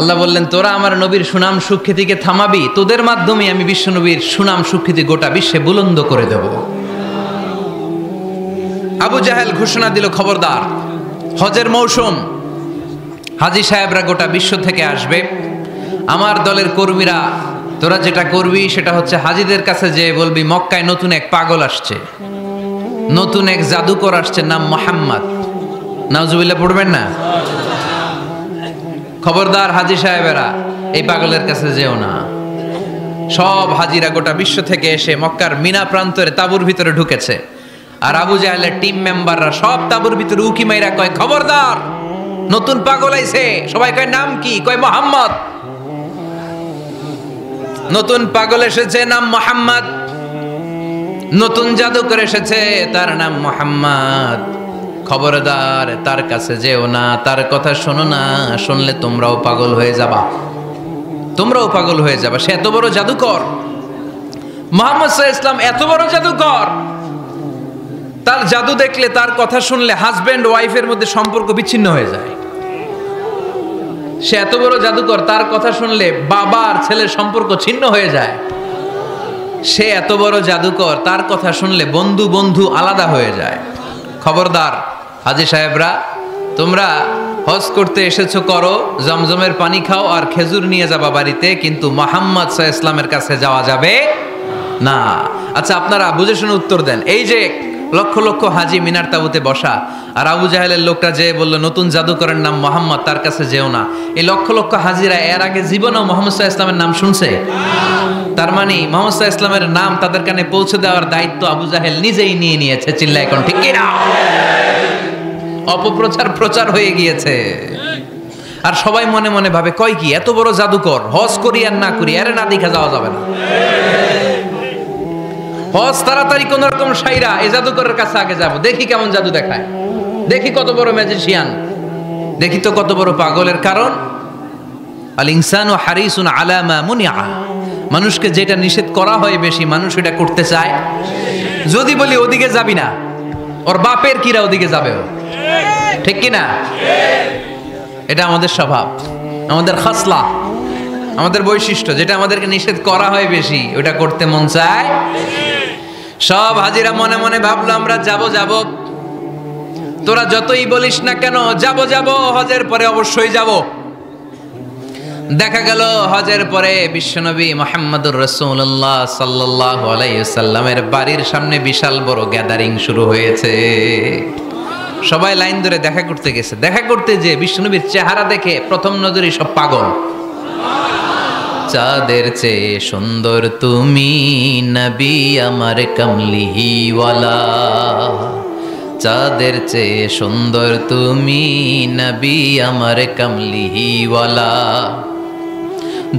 আল্লাহ বললেন তোরা আমার নবীর সুনাম সুখ্যাতিকে থামাবি, তোদের মাধ্যমে আমি বিশ্বনবীর সুনাম সুখ্যাতি গোটা বিশ্বে বুলন্দ করে দেব। আবু জাহেল ঘোষণা দিল খবরদার, হজের মৌসুম, হাজী সাহেবরা গোটা বিশ্ব থেকে আসবে, আমার দলের কর্মীরা তোরা যেটা করবি সেটা হচ্ছে হাজীদের কাছে যে বলবি মক্কায় নতুন এক পাগল আসছে, নতুন এক জাদুকর আসছে, নাম মুহাম্মদ। নাউজুবিল্লাহ পড়বেন না? খবরদার হাজী সাহেবেরা এই পাগলের কাছে যেও না। সব হাজিরা গোটা বিশ্ব থেকে এসে মক্কার মিনা প্রান্তরে তাঁবুর ভিতরে ঢুকেছে, আর আবু জাহেলের টিম মেম্বাররা সব তাঁবুর ভিতরে উকি মাইরা কয় খবরদার নতুন পাগল আইছে। সবাই কয় নাম কি? কয় মুহাম্মদ। নতুন পাগল এসেছে, নাম মুহাম্মদ। নতুন জাদুকর এসেছে, তার নাম মুহাম্মদ। খবরদার তার কাছে যেও না, তার কথা শোনো না, শুনলে তোমরাও পাগল হয়ে যাবা, তোমরাও পাগল হয়ে যাবা। সে এত বড় জাদুকর, মুহাম্মদ সাল্লাল্লাহু আলাইহি ওয়াসাল্লাম এত বড় জাদুকর, তার জাদু দেখলে, তার কথা শুনলে হাজবেন্ড ওয়াইফের মধ্যে সম্পর্ক বিচ্ছিন্ন হয়ে যায়। সে এত বড় জাদুকর, তার কথা শুনলে বাবা আর ছেলের সম্পর্ক ছিন্ন হয়ে যায়। সে এত বড় জাদুকর, তার কথা শুনলে বন্ধু বন্ধু আলাদা হয়ে যায়। খবরদার হাজী সাহেবরা, তোমরা হজ করতে এসেছো করো, জমজমের পানি খাও আর খেজুর নিয়ে যাবা বাড়িতে, কিন্তু মুহাম্মদ সাল্লাল্লাহু আলাইহি ওয়াসাল্লামের কাছে যাওয়া যাবে না। আচ্ছা আপনারা বুঝে শুনে উত্তর দেন। এই যে লক্ষ লক্ষ হাজি মিনার তাবুতে বসা, আর আবু জাহেলের লোকটা যে বললো নতুন জাদুকরের নাম মুহাম্মদ, তার কাছে যেও না, এই লক্ষ লক্ষ হাজিরা এর আগে জীবনেও মুহাম্মদ সাল্লাল্লাহু আলাইহি ওয়াসাল্লামের নাম শুনছে? তার মানে মুহাম্মদ সাল্লাল্লাহু আলাইহি ওয়াসাল্লামের নাম তাদের কানে পৌঁছে দেওয়ার দায়িত্ব আবু জাহেল নিজেই নিয়ে নিয়েছে। চিল্লায় এখন ঠিক কি না? অপপ্রচার প্রচার হয়ে গিয়েছে। আর সবাই মনে মনে ভাবে কয় কি এত বড় জাদুকর, হজ করি আর না করি এর না দেখা যাওয়া যাবে না। হজ তাড়াতাড়ি কোন রকম সাইরা এই জাদুকরের কাছে আগে যাব, দেখি কেমন জাদু দেখায়, দেখি কত বড় ম্যাজিশিয়ান, দেখি তো কত বড় পাগলের। কারণ আল ইনসানু হারিসুন আলা মা মুনিআ, মানুষকে যেটা নিষেধ করা হয় বেশি মানুষ এটা করতে চায়। যদি বলি ওদিকে যাবি না, ওর বাপের কিরা ওদিকে যাবে, ঠিক কি না? এটা আমাদের স্বভাব, আমাদের খাসলা, আমাদের বৈশিষ্ট্য। যেটা আমাদেরকে নিষেধ করা হয় বেশি ওটা করতে মন চায়। সব হাজিরা মনে মনে ভাবলো আমরা যাব যাব, তোরা যতই বলিস না কেন যাব যাব, হজের পরে অবশ্যই যাব। দেখা গেল হজের পরে বিশ্বনবী মুহাম্মদুর রাসূলুল্লাহ সাল্লাল্লাহু আলাইহি ওয়াসাল্লামের বাড়ির সামনে বিশাল বড় গ্যাদারিং শুরু হয়েছে। সবাই লাইন ধরে দেখা করতে গেছে। দেখা করতে যে বিশ্বনবীর চেহারা দেখে প্রথম নজরেই সব পাগল। চাঁদের চেয়ে সুন্দর তুমি নবী আমার কমলিওয়ালা, চাঁদের চেয়ে সুন্দর তুমি নবী আমার কমলিওয়ালা,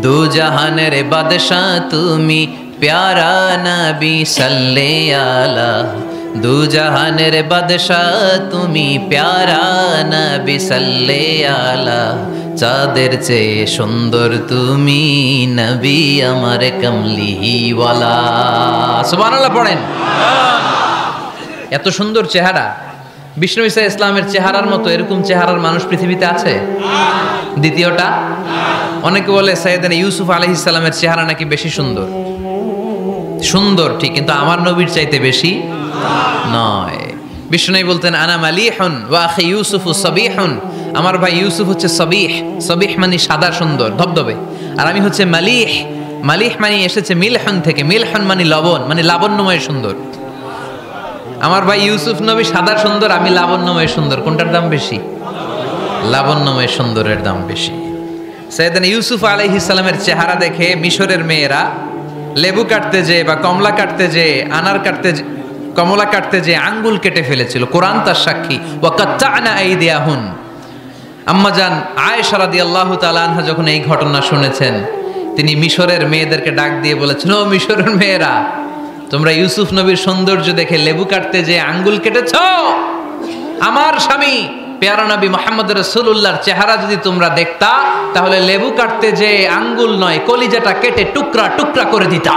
দু জাহানের বাদশাহ তুমি প্যারা নবী সাল্লে আলা, দু জাহানের বাদশাহ তুমি, প্যারা নবী সাল্লে আলা, চাঁদের চেয়ে সুন্দর তুমি নবী আমার কমলিওয়ালা। সুবহানাল্লাহ পড়েন। এত সুন্দর চেহারা, বিষ্ণু ঈসা ইসলামের চেহারার মতো এরকম চেহারার মানুষ পৃথিবীতে আছে? দ্বিতীয়টা, অনেকে বলে সাইয়েদনা ইউসুফ আলাইহিস সালামের চেহারা নাকি বেশি সুন্দর। সুন্দর ঠিক, কিন্তু আমার নবীর চাইতে বেশি নয়। বিষ্ণু বলতেন আনা মালিহুন ওয়া আখি ইউসুফু সাবিহুন, আমার ভাই ইউসুফ হচ্ছে সাবিহ, সাবিহ মানে সাদা সুন্দর ধবধবে, আর আমি হচ্ছে মালিহ, মালিহ মানে এসেছে মিলহন থেকে, মিলহন মানে লবণ, মানে লাবণ্যময় সুন্দর। আমার ভাই ইউসুফ নবী সাদা সুন্দর, আমি লাবণ্যময় সুন্দর। কোনটার দাম বেশি? লাবণ্যময় সুন্দরের দাম বেশি। সাইয়েদনা ইউসুফ আলাইহিস সালামের চেহারা দেখে মিশরের মেয়েরা লেবু কাটতে যে বা কমলা কাটতে যে, আনার কাটতে, কমলা কাটতে যে আঙ্গুল কেটে ফেলেছিল। কোরআন তার সাক্ষী। ওয়া কাত্তা'না আইদিয়াহুন। আম্মাজান আয়েশা রাদিয়াল্লাহু তাআলা আনহা যখন এই ঘটনা শুনেছেন, তিনি মিশরের মেয়েদেরকে ডাক দিয়ে বলেছেন, ও মিশরের মেয়েরা, তোমরা ইউসুফ নবীর সৌন্দর্য দেখে লেবু কাটতে যে আঙ্গুল কেটেছ, আমার স্বামী পেয়ারা নবী মুহাম্মদ রাসূলুল্লাহর চেহারা যদি তোমরা দেখতা, তাহলে লেবু কাটতে যে আঙ্গুল নয়, কলিজাটা কেটে টুকরা টুকরা করে দিতা।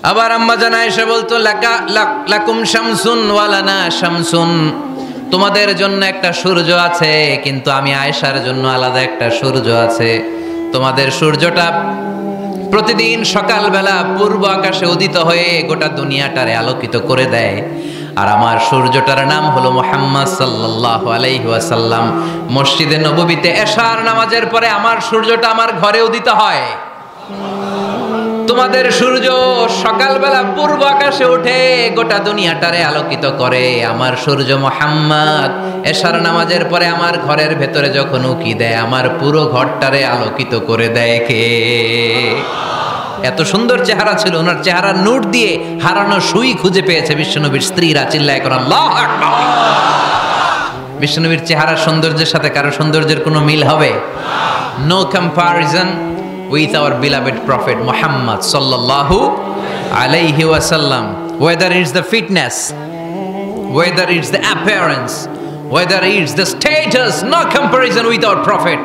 আবার আম্মা জান আয়েশা বলতো, লাকুম শামসুন ওয়া লানা শামসুন, তোমাদের জন্য একটা সূর্য আছে, কিন্তু আমি আয়েশার জন্য আলাদা একটা সূর্য আছে। তোমাদের সূর্যটা প্রতিদিন সকালবেলা পূর্ব আকাশে উদিত হয়ে গোটা দুনিয়াটারে আলোকিত করে দেয়, আর আমার সূর্যটার নাম হলো মুহাম্মদ সাল্লাল্লাহু আলাইহি ওয়াসাল্লাম। মসজিদে নববীতে এশার নামাজের পরে আমার সূর্যটা আমার ঘরে উদিত হয়। তোমাদের সূর্য সকালবেলা পূর্ব আকাশে উঠে গোটা দুনিয়াটারে আলোকিত করে, আমার সূর্য মুহাম্মদ এশার নামাজের পরে আমার ঘরের ভেতরে যখন উকি দেয়, আমার পুরো ঘরটারে আলোকিত করে দেয় কে? এত সুন্দর চেহারা ছিল, ওনার চেহারার নূর দিয়ে হারানো সুই খুঁজে পেয়েছে বিশ্বনবীর স্ত্রীরা। চিল্লায় করে আল্লাহু আকবার। বিশ্বনবীর চেহারার সৌন্দর্যের সাথে কারো সৌন্দর্যের কোনো মিল হবে? No comparison with our beloved prophet Muhammad sallallahu alayhi wasallam. Whether it's the fitness, whether it's the appearance, whether it's the status, no comparison with our prophet.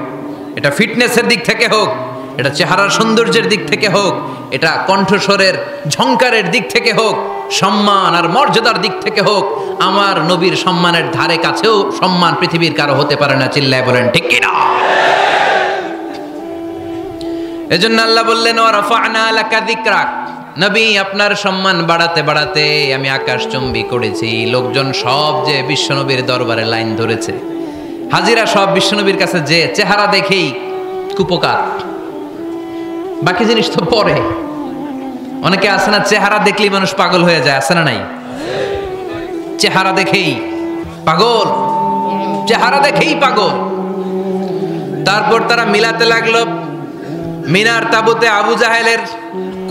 এটা ফিটনেসের দিক থেকে হোক, এটা চেহারার সৌন্দর্যের দিক থেকে হোক, এটা কণ্ঠস্বরের ঝংকারের দিক থেকে হোক, সম্মান আর মর্যাদার দিক থেকে হোক, আমার নবীর সম্মানের ধারে কাছেও সম্মান পৃথিবীর কারো হতে পারে না। চিল্লায় বলেন ঠিক কিনা? এজন্য আল্লাহ বললেন, ওয়া রাফা'না লাকা যিকরাক, নবী আপনার সম্মান বাড়াতে বাড়াতে আমি আকাশচুম্বী করেছি। লোকজন সব যে বিশ্বনবীর দরবারে লাইন ধরেছে, হাজিরা সব বিশ্বনবীর কাছে, যে চেহারা দেখেই কুপকার, বাকি জিনিস তো পরে। অনেকে আছে না, চেহারা দেখলেই মানুষ পাগল হয়ে যায়, আছে না নাই? চেহারা দেখেই পাগল, চেহারা দেখেই পাগল। তারপর তারা মিলাতে লাগলো। মিনার তাবুতে আবু জাহেলের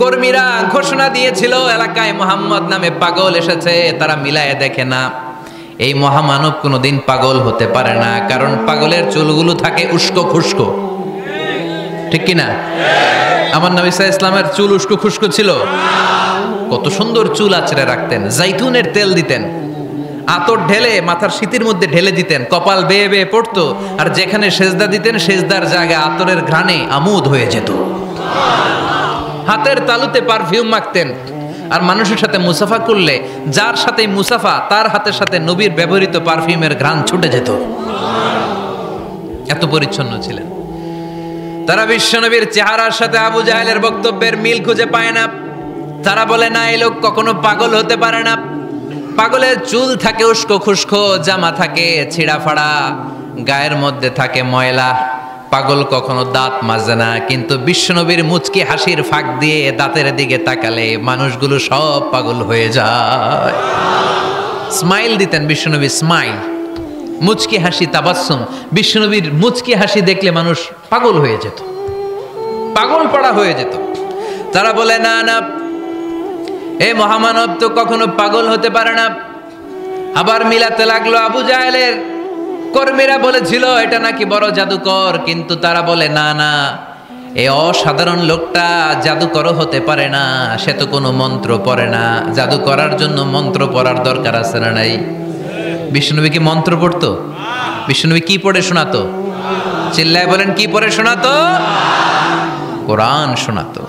কর্মীরা ঘোষণা দিয়েছিল, এলাকায় মুহাম্মদ নামে পাগল এসেছে। তারা মিলায়ে দেখে না, এই মহামানব কোনোদিন পাগল হতে পারে না, কারণ পাগলের চুলগুলো থাকে উস্কো খুস্কো, ঠিক কিনা? আমার নবী সাল্লাল্লাহু আলাইহি ওয়াসাল্লামের চুল উস্কো খুস্কো ছিল? কত সুন্দর চুল আঁচড়ে রাখতেন, জাইতুনের তেল দিতেন, আতর ঢেলে মাথার শীতের মধ্যে ঢেলে দিতেন, কপাল বেয়ে বেয়ে পড়তো, আর যেখানে সেজদা দিতেন সেজদার জায়গায় আতরের ঘ্রাণে আমোদ হয়ে যেত। হাতের তালুতে পারফিউম মাখতেন, আর মানুষের সাথে মুসাফা করলে যার সাথে মুসাফা তার হাতের সাথে নবীর ব্যবহৃত পারফিউমের ঘ্রাণ ছুটে যেত। এত পরিচ্ছন্ন ছিলেন তারা। বিশ্বনবীর চেহারার সাথে আবু জাহেলের বক্তব্যের মিল খুঁজে পায় না। তারা বলে, না, এই লোক কখনো পাগল হতে পারে না। পাগলের চুল থাকে উস্কো খুস্কো, জামা থাকে ছিঁড়া ফাড়া, গায়ের মধ্যে থাকে ময়লা। পাগল কখনো দাঁত মাজে না, কিন্তু বিশ্বনবীর মুচকি হাসির ফাঁক দিয়ে দাঁতের দিকে তাকালে মানুষগুলো সব পাগল হয়ে যায়। স্মাইল দিতেন বিশ্বনবী, স্মাইল, মুচকি হাসি, তাবাসসুম। বিশ্বনবীর মুচকি হাসি দেখলে মানুষ পাগল হয়ে যেত, পাগল পড়া হয়ে যেত। তারা বলে, না না, এই মহামানব তো কখনো পাগল হতে পারে না। আবার মিলাতে লাগলো। আবু জাহেলের কর্মীরা বলেছিল এটা নাকি বড় জাদুকর, কিন্তু তারা বলে, না না, এই অসাধারণ লোকটা জাদুকর হতে পারে না, সে তো কোনো মন্ত্র পড়ে না। জাদু করার জন্য মন্ত্র পড়ার দরকার আছে না নাই? বিষ্ণুনবী কি মন্ত্র পড়তো? বিষ্ণুনবী কি পড়ে শোনাতো? চিল্লায় বলেন, কি পড়ে শোনাতো? কোরআন শোনাতো।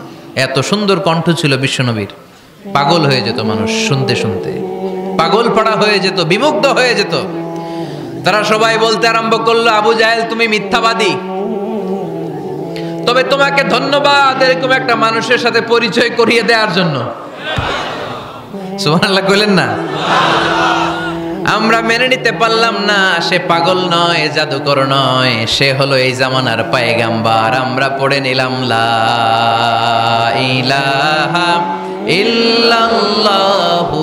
এত সুন্দর কণ্ঠ ছিল বিশ্বনবীর, পাগল হয়ে যেত মানুষ শুনতে শুনতে, পাগল পড়া হয়ে যেত, বিমুগ্ধ হয়ে যেত। তারা সবাই বলতে আরম্ভ করলো, আবু জাহেল তুমি মিথ্যাবাদী, তবে তোমাকে ধন্যবাদ এরকম একটা মানুষের সাথে পরিচয় করিয়ে দেওয়ার জন্য। সুবহানাল্লাহ কইলেন না? আমরা মেনে নিতে পারলাম না সে পাগল নয়, জাদুকর নয়, সে হলো এই জামানার পয়গাম্বার। আমরা পড়ে নিলাম লা ইলাহা ইল্লাল্লাহু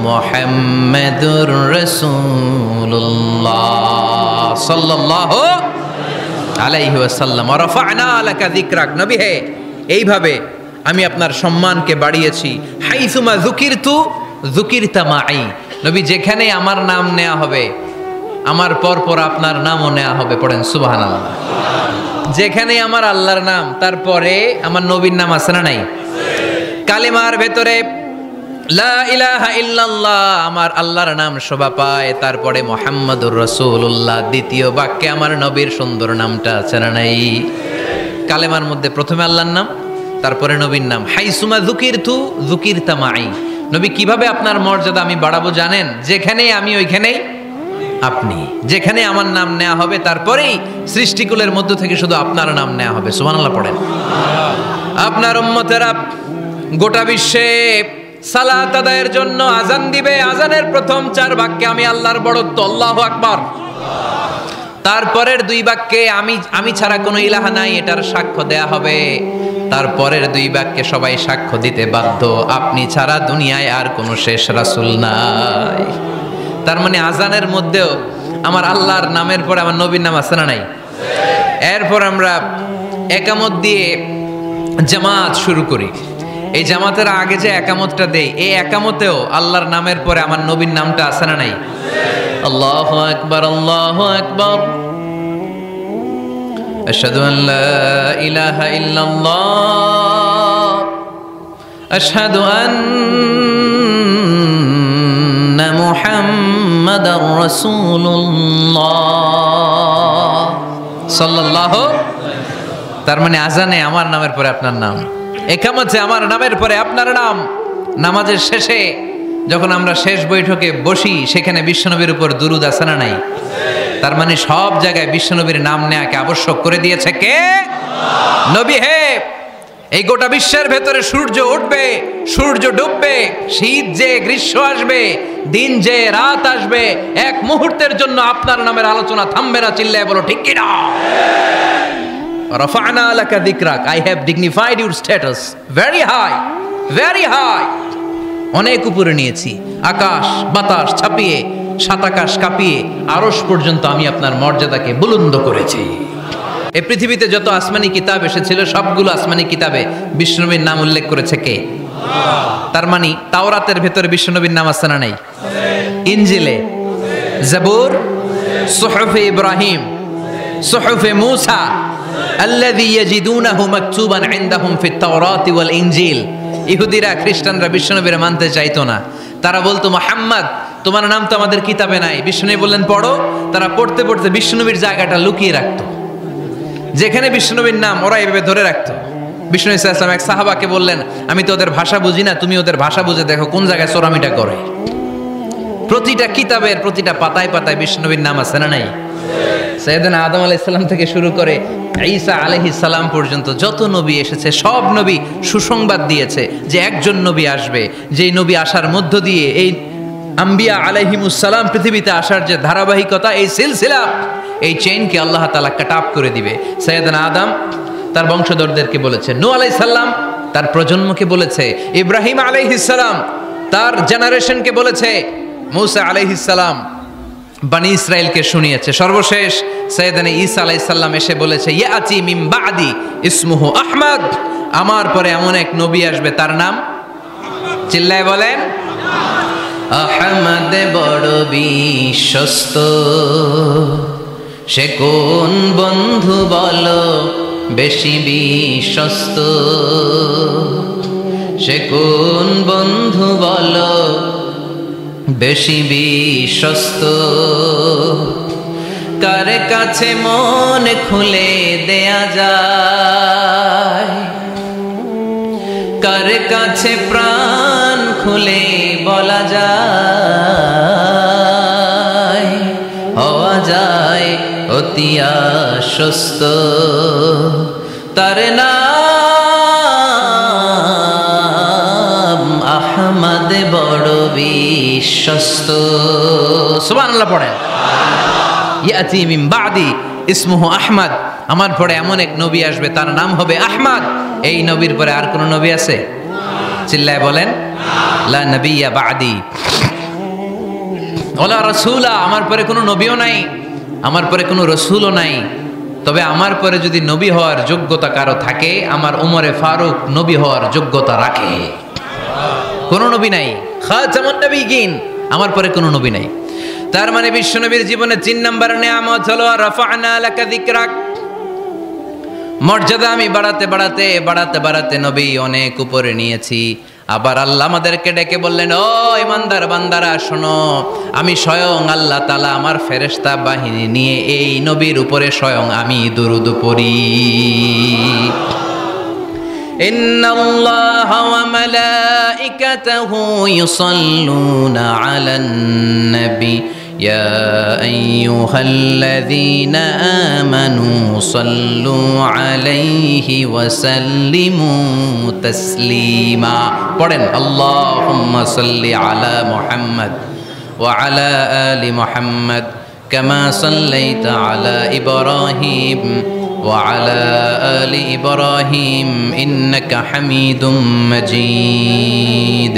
মুহাম্মাদুর রাসূলুল্লাহ সাল্লাল্লাহু আলাইহি ওয়াসাল্লাম। ওয়া রাফা'না লাকা যিকরাক। নবী হে, এইভাবে আমি আপনার সম্মানকে বাড়িয়েছি। হাইসুমা যুকিরতু যুকিরতা মাই। নবী যেখানে আমার নাম নেওয়া হবে, আমার পর পর আপনার নামও নেওয়া হবে। পড়েন সুবহানাল্লাহ। যেখানে আমার আল্লাহর নাম, তারপরে আমার নবীর নাম আছে না নাই? কালিমার ভেতরে লা ইলাহা ইল্লাল্লাহ আমার আল্লাহর নাম শোভা পায়, তারপরে মুহাম্মাদুর রাসূলুল্লাহ দ্বিতীয় বাক্যে আমার নবীর সুন্দর নামটা আছে না নাই? কালেমার মধ্যে প্রথমে আল্লাহর নাম, তারপরে নবীর নাম। হাইসুমা যুকিরতু যুকিরতা মাই। নবী কিভাবে আপনার মর্যাদা আমি বাড়াবো জানেন? যেখানে আমি ওইখানেই আপনি। যেখানে আমার নাম নেওয়া হবে, তারপরেই সৃষ্টিকুলের মধ্য থেকে শুধু আপনার নাম নেওয়া হবে। সুবহানাল্লাহ পড়েন। আপনার উম্মতেরা গোটা বিশ্বে সালাত আদায়ের জন্য আজান দিবে। আজানের প্রথম 4 বাক্যে আমি আল্লাহর বড়ত্ব, আল্লাহু আকবার। তারপরের 2 বাক্যে আমি ছাড়া কোনো ইলাহা নাই, এটার সাক্ষ্য দেয়া হবে। তারপরের 2 বাক্যে সবাই সাক্ষ্য দিতে বাধ্য, আপনি ছাড়া দুনিয়ায় আর কোনো শেষ রাসূল নাই। তার মানে আজানের মধ্যেও আমার আল্লাহর নামের পরে আমার নবীর নাম আছে না নাই? এরপর আমরা একামত দিয়ে জামাত শুরু করি। এই জামাতের আগে যে একামতটা দেই, এই একামতেও আল্লাহর নামের পরে আমার নবীর নামটা আছে না নাই? আল্লাহু আকবার, আল্লাহু আকবার। আশহাদু আন লা ইলাহা ইল্লাল্লাহ, আশহাদু আন্না মুহাম্মাদার রাসূলুল্লাহ সাল্লাল্লাহু। তার মানে আজানে আমার নামের পরে আপনার নাম, একামতে আমার নামের পরে আপনার নাম। নামাজের শেষে যখন আমরা শেষ বৈঠকে বসি, সেখানে বিশ্বনবীর উপর দুরূদ আছে না নাই? তার মানে সব জায়গায় বিশ্বনবীর নাম নেওয়াকে আবশ্যক করে দিয়েছে কে? নবী হে। এই গোটা বিশ্বের ভেতরে সূর্য উঠবে, সূর্য ডুববে, শীত যে গ্রীষ্ম আসবে, দিন যে রাত আসবে, এক মুহূর্তের জন্য আপনার নামের আলোচনা থামবে না। চিল্লায় বলো ঠিক কি না? রাফা'না লাকা যিকরাক। I have dignified your status very high, very high. অনেক উপরে নিয়েছি, আকাশ বাতাস ছাপিয়ে, সাত আকাশ কাঁপিয়ে আরশ পর্যন্ত আমি আপনার মর্যাদাকে বুলন্দ করেছি। এই পৃথিবীতে যত আসমানি কিতাব এসেছিল, সবগুলো আসমানি কিতাবে বিষ্ণুনবীর নাম উল্লেখ করেছে কে? তার মানে তাওরাতের ভেতরে বিষ্ণুনবীর নাম আছে না নাই? ইনজিলে, জাবুর, সুহুফে ইব্রাহিম, সুহুফে মূসা, আল্লাযী ইয়াজিদুনাহু মাকতুবান ইনদাহুম ফিত তাওরাতি ওয়াল ইনজিল। ইহুদিরা খ্রিস্টানরা বিশ্বনবীর মানতে চাইতো না। তারা বলতো, মুহাম্মদ তোমার নাম তো আমাদের কিতাবে নাই। বিশ্বনবী বললেন পড়ো। তারা পড়তে পড়তে বিশ্বনবীর জায়গাটা লুকিয়ে রাখতো। যেখানে বিশ্বনবীর নাম ওরা এভাবে ধরে রাখতো। বিষ্ণু সাল্লাল্লাহু আলাইহি ওয়াসাল্লাম এক সাহাবাকে বললেন, আমি তো ওদের ভাষা বুঝি না, তুমি ওদের ভাষা বুঝে দেখো কোন জায়গায় চোরামিটা করে। প্রতিটা কিতাবের প্রতিটা পাতায় পাতায় বিষ্ণুনবীর নাম আছে না নাই? সাইয়েদনা আদম আলাইহিস সালাম থেকে শুরু করে ঈসা আলাইহিস সালাম পর্যন্ত যত নবী এসেছে, সব নবী সুসংবাদ দিয়েছে যে একজন নবী আসবে, যেই নবী আসার মধ্য দিয়ে এই আম্বিয়া আলাইহিমুস সালাম পৃথিবীতে আসার যে ধারাবাহিকতা, এই সিলসিলা, এই চেইনকে আল্লাহ তাআলা কাট অফ করে দিবে। সাইয়েদনা আদম তার বংশধরদেরকে বলেছে, নূহ আলাইহিস সালাম তার প্রজন্মকে বলেছে, ইব্রাহিম আলাইহিস সালাম তার জেনারেশনকে বলেছে, মূসা আলাইহিস সালাম বনি ইসরাইলকে শুনিয়েছে। সর্বশেষ সাইয়েদনা ঈসা আলাইহিস সালাম এসে বলেছে, ইয়াতি মিন বাদি ইসমুহু আহমদ, আমার পরে এমন এক নবী আসবে তার নাম, চিল্লায় বলেন, আহমদ বড় বিশ্বস্ত, সে কোন বন্ধু বলো বেশি বিশ্বস্ত? সে কোন বন্ধু বলো বেশি বিশ্বস্ত? কার কাছে মন খুলে দেয়া যায়, কার কাছে প্রাণ খুলে বলা যায়, হওয়া যায় অতি আশ্বস্ত। তার নাম আহমদ বড় বিশ্বস্ত। সুবহানাল্লাহ পড়েন। ইয়াতি মিন বাদি ইসমুহু আহমদ, আমার পরে এমন এক নবী আসবে তার নাম হবে আহমদ। এই নবীর পরে আর কোন নবী আছে? চিল্লায় বলেন লা নবিয়্যা বাদি ওয়ালা রাসূলা, আমার পরে কোনো নবীও নাই, আমার পরে কোনো রাসূলও নাই। তবে আমার পরে যদি নবী হওয়ার যোগ্যতা কারো থাকে, আমার উমরে ফারুক নবী হওয়ার যোগ্যতা রাখে। কোনো নবী নাই, খাতামুন নবিয়্যিন, আমার পরে কোনো নবী নাই। তার মানে বিশ্বনবীর জীবনে 3 নম্বর নিয়ামত হলো রাফা'না লাকা যিকরাক। মর্যাদা আমি বাড়াতে বাড়াতে বাড়াতে বাড়াতে নবী অনেক উপরে নিয়েছি। আবার আল্লাহ আমাদেরকে ডেকে বললেন, ও ইমানদার বান্দারা শোনো, আমি স্বয়ং আল্লাহ তাআলা আমার ফেরেশতা বাহিনী নিয়ে এই নবীর উপরে স্বয়ং আমি দুরূদ পড়ি। ইন্নাল্লাহা ওয়া মালাইকাতাহু ইউসাল্লুনা আলান নবী ইয়া আইয়ুহাল্লাযীনা আমানু সাল্লু আলাইহি ওয়া সাল্লিমু তাসলিমা। পড়েন আল্লাহুম্মা সাল্লি আলা মুহাম্মদ ওয়া আলা আলি মুহাম্মদ কামা সাল্লাইতা আলা ইব্রাহিম ওয়া আলা আলি ইব্রাহিম ইন্নাকা হামিদুম মাজিদ।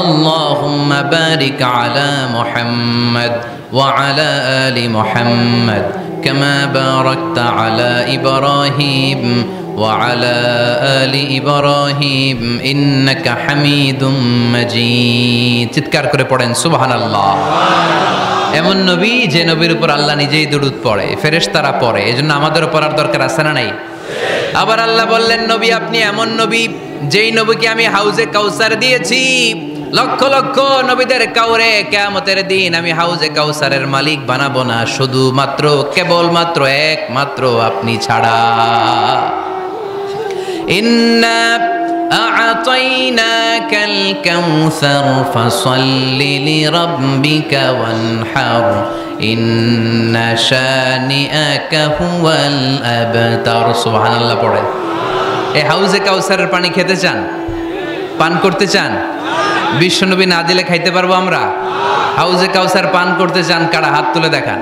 اللهم بارك على محمد وعلى آل محمد كما باركت على إبراهيم وعلى آل إبراهيم إنك حميد مجيد। চিৎকার করে পড়েন সুবহানাল্লাহ। এমন নবী যে নবীর উপর আল্লাহ নিজেই দুরূদ পড়ে, ফেরেশতারা পড়ে, এজন্য আমাদের উপর আর দরকার আছে না নাই? আবার আল্লাহ বললেন, নবী আপনি এমন নবী যেই নবীকে আমি হাউজে কাউসার দিয়েছি। লক্ষ লক্ষ নবীদের কাউরে কিয়ামতের দিন আমি হাউজে কাউসারের মালিক বানাবো না, শুধুমাত্র কেবলমাত্র একমাত্র আপনি ছাড়া। ইন্না আ'তাইনাকাল কাউসার ফাসাল্লি লিরাব্বিকা ওয়ানহার ইন্না শানিআকা হুয়াল আবতার। সুবহানাল্লাহ পড়েন। এই হাউজে কাউসারের পানি খেতে চান, পান করতে চান? বিশ্বনবী না দিলে খাইতে পারবো আমরা? হাউজে কাউসার পান করতে চান কারা? হাত তুলে দেখান।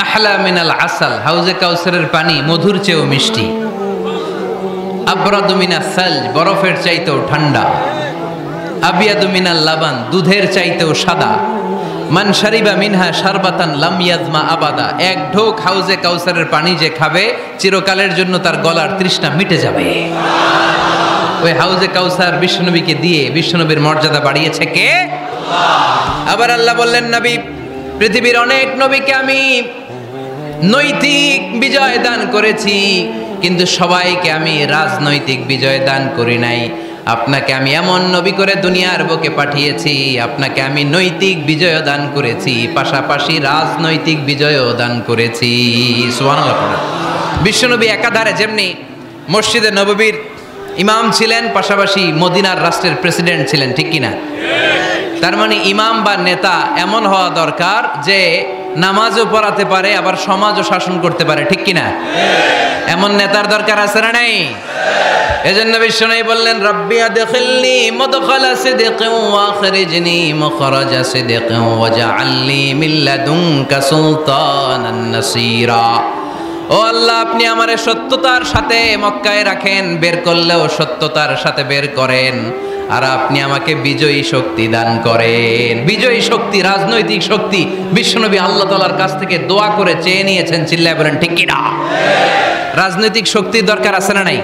আহলা মিনাল আসাল, হাউজে কাউসারের পানি মধুর চেয়েও মিষ্টি। আবরাদু মিনাস সালজ, বরফের চাইতেও ঠান্ডা। আবিয়াদু মিনাল লাবান, দুধের চাইতেও সাদা। মান শারিবা মিনহা শারবাতান লাম ইয়াজমা আবাদা, এক ঢোক হাউজে কাউসারের পানি যে খাবে চিরকালের জন্য তার গলার তৃষ্ণা মিটে যাবে। ওই হাউজে কাউসার বিশ্বনবীকে দিয়ে বিশ্বনবীর মর্যাদা বাড়িয়েছে কে? আবার আল্লাহ বললেন, নবী পৃথিবীর অনেক নবীকে আমি নৈতিক বিজয় দান করেছি, কিন্তু সবাইকে আমি রাজনৈতিক বিজয় দান করি নাই। আপনাকে আমি এমন নবী করে দুনিয়ার বুকে পাঠিয়েছি, আপনাকে আমি নৈতিক বিজয় দান করেছি, পাশাপাশি রাজনৈতিক বিজয়ও দান করেছি। সুবহানাল্লাহ। বিশ্বনবী একাধারে যেমনি মসজিদে নববীর ইমাম ছিলেন, পাশাপাশি মদিনার রাষ্ট্রের প্রেসিডেন্ট ছিলেন, ঠিক কিনা? তার মানে ইমাম বা নেতা এমন হওয়া দরকার যে নামাজও পড়াতে পারে, আবার সমাজও শাসন করতে পারে, ঠিক কিনা? এমন নেতার দরকার আছে না নাই? এজন্য বিশ্বনবী বললেন, রব্বি আদখিলনি মুদখালা সিদকিন ওয়া আখরিজনি মুখরাজা সিদকিন ওয়াজআলনি মিন লাদুনকা সুলতানান নাসীরা। ও ও আল্লাহ, আপনি আমারে সত্যতার সাথে মক্কায় রাখেন, বের করলেও সত্যতার সাথে বের করেন, আর আপনি আমাকে বিজয়ী শক্তি দান করেন। বিজয়ী শক্তি, রাজনৈতিক শক্তি বিশ্বনবী আল্লাহ তাআলার কাছ থেকে দোয়া করে চেয়ে নিয়েছেন। চিল্লায় বলেন ঠিক কি না? রাজনৈতিক শক্তির দরকার আছে না নাই?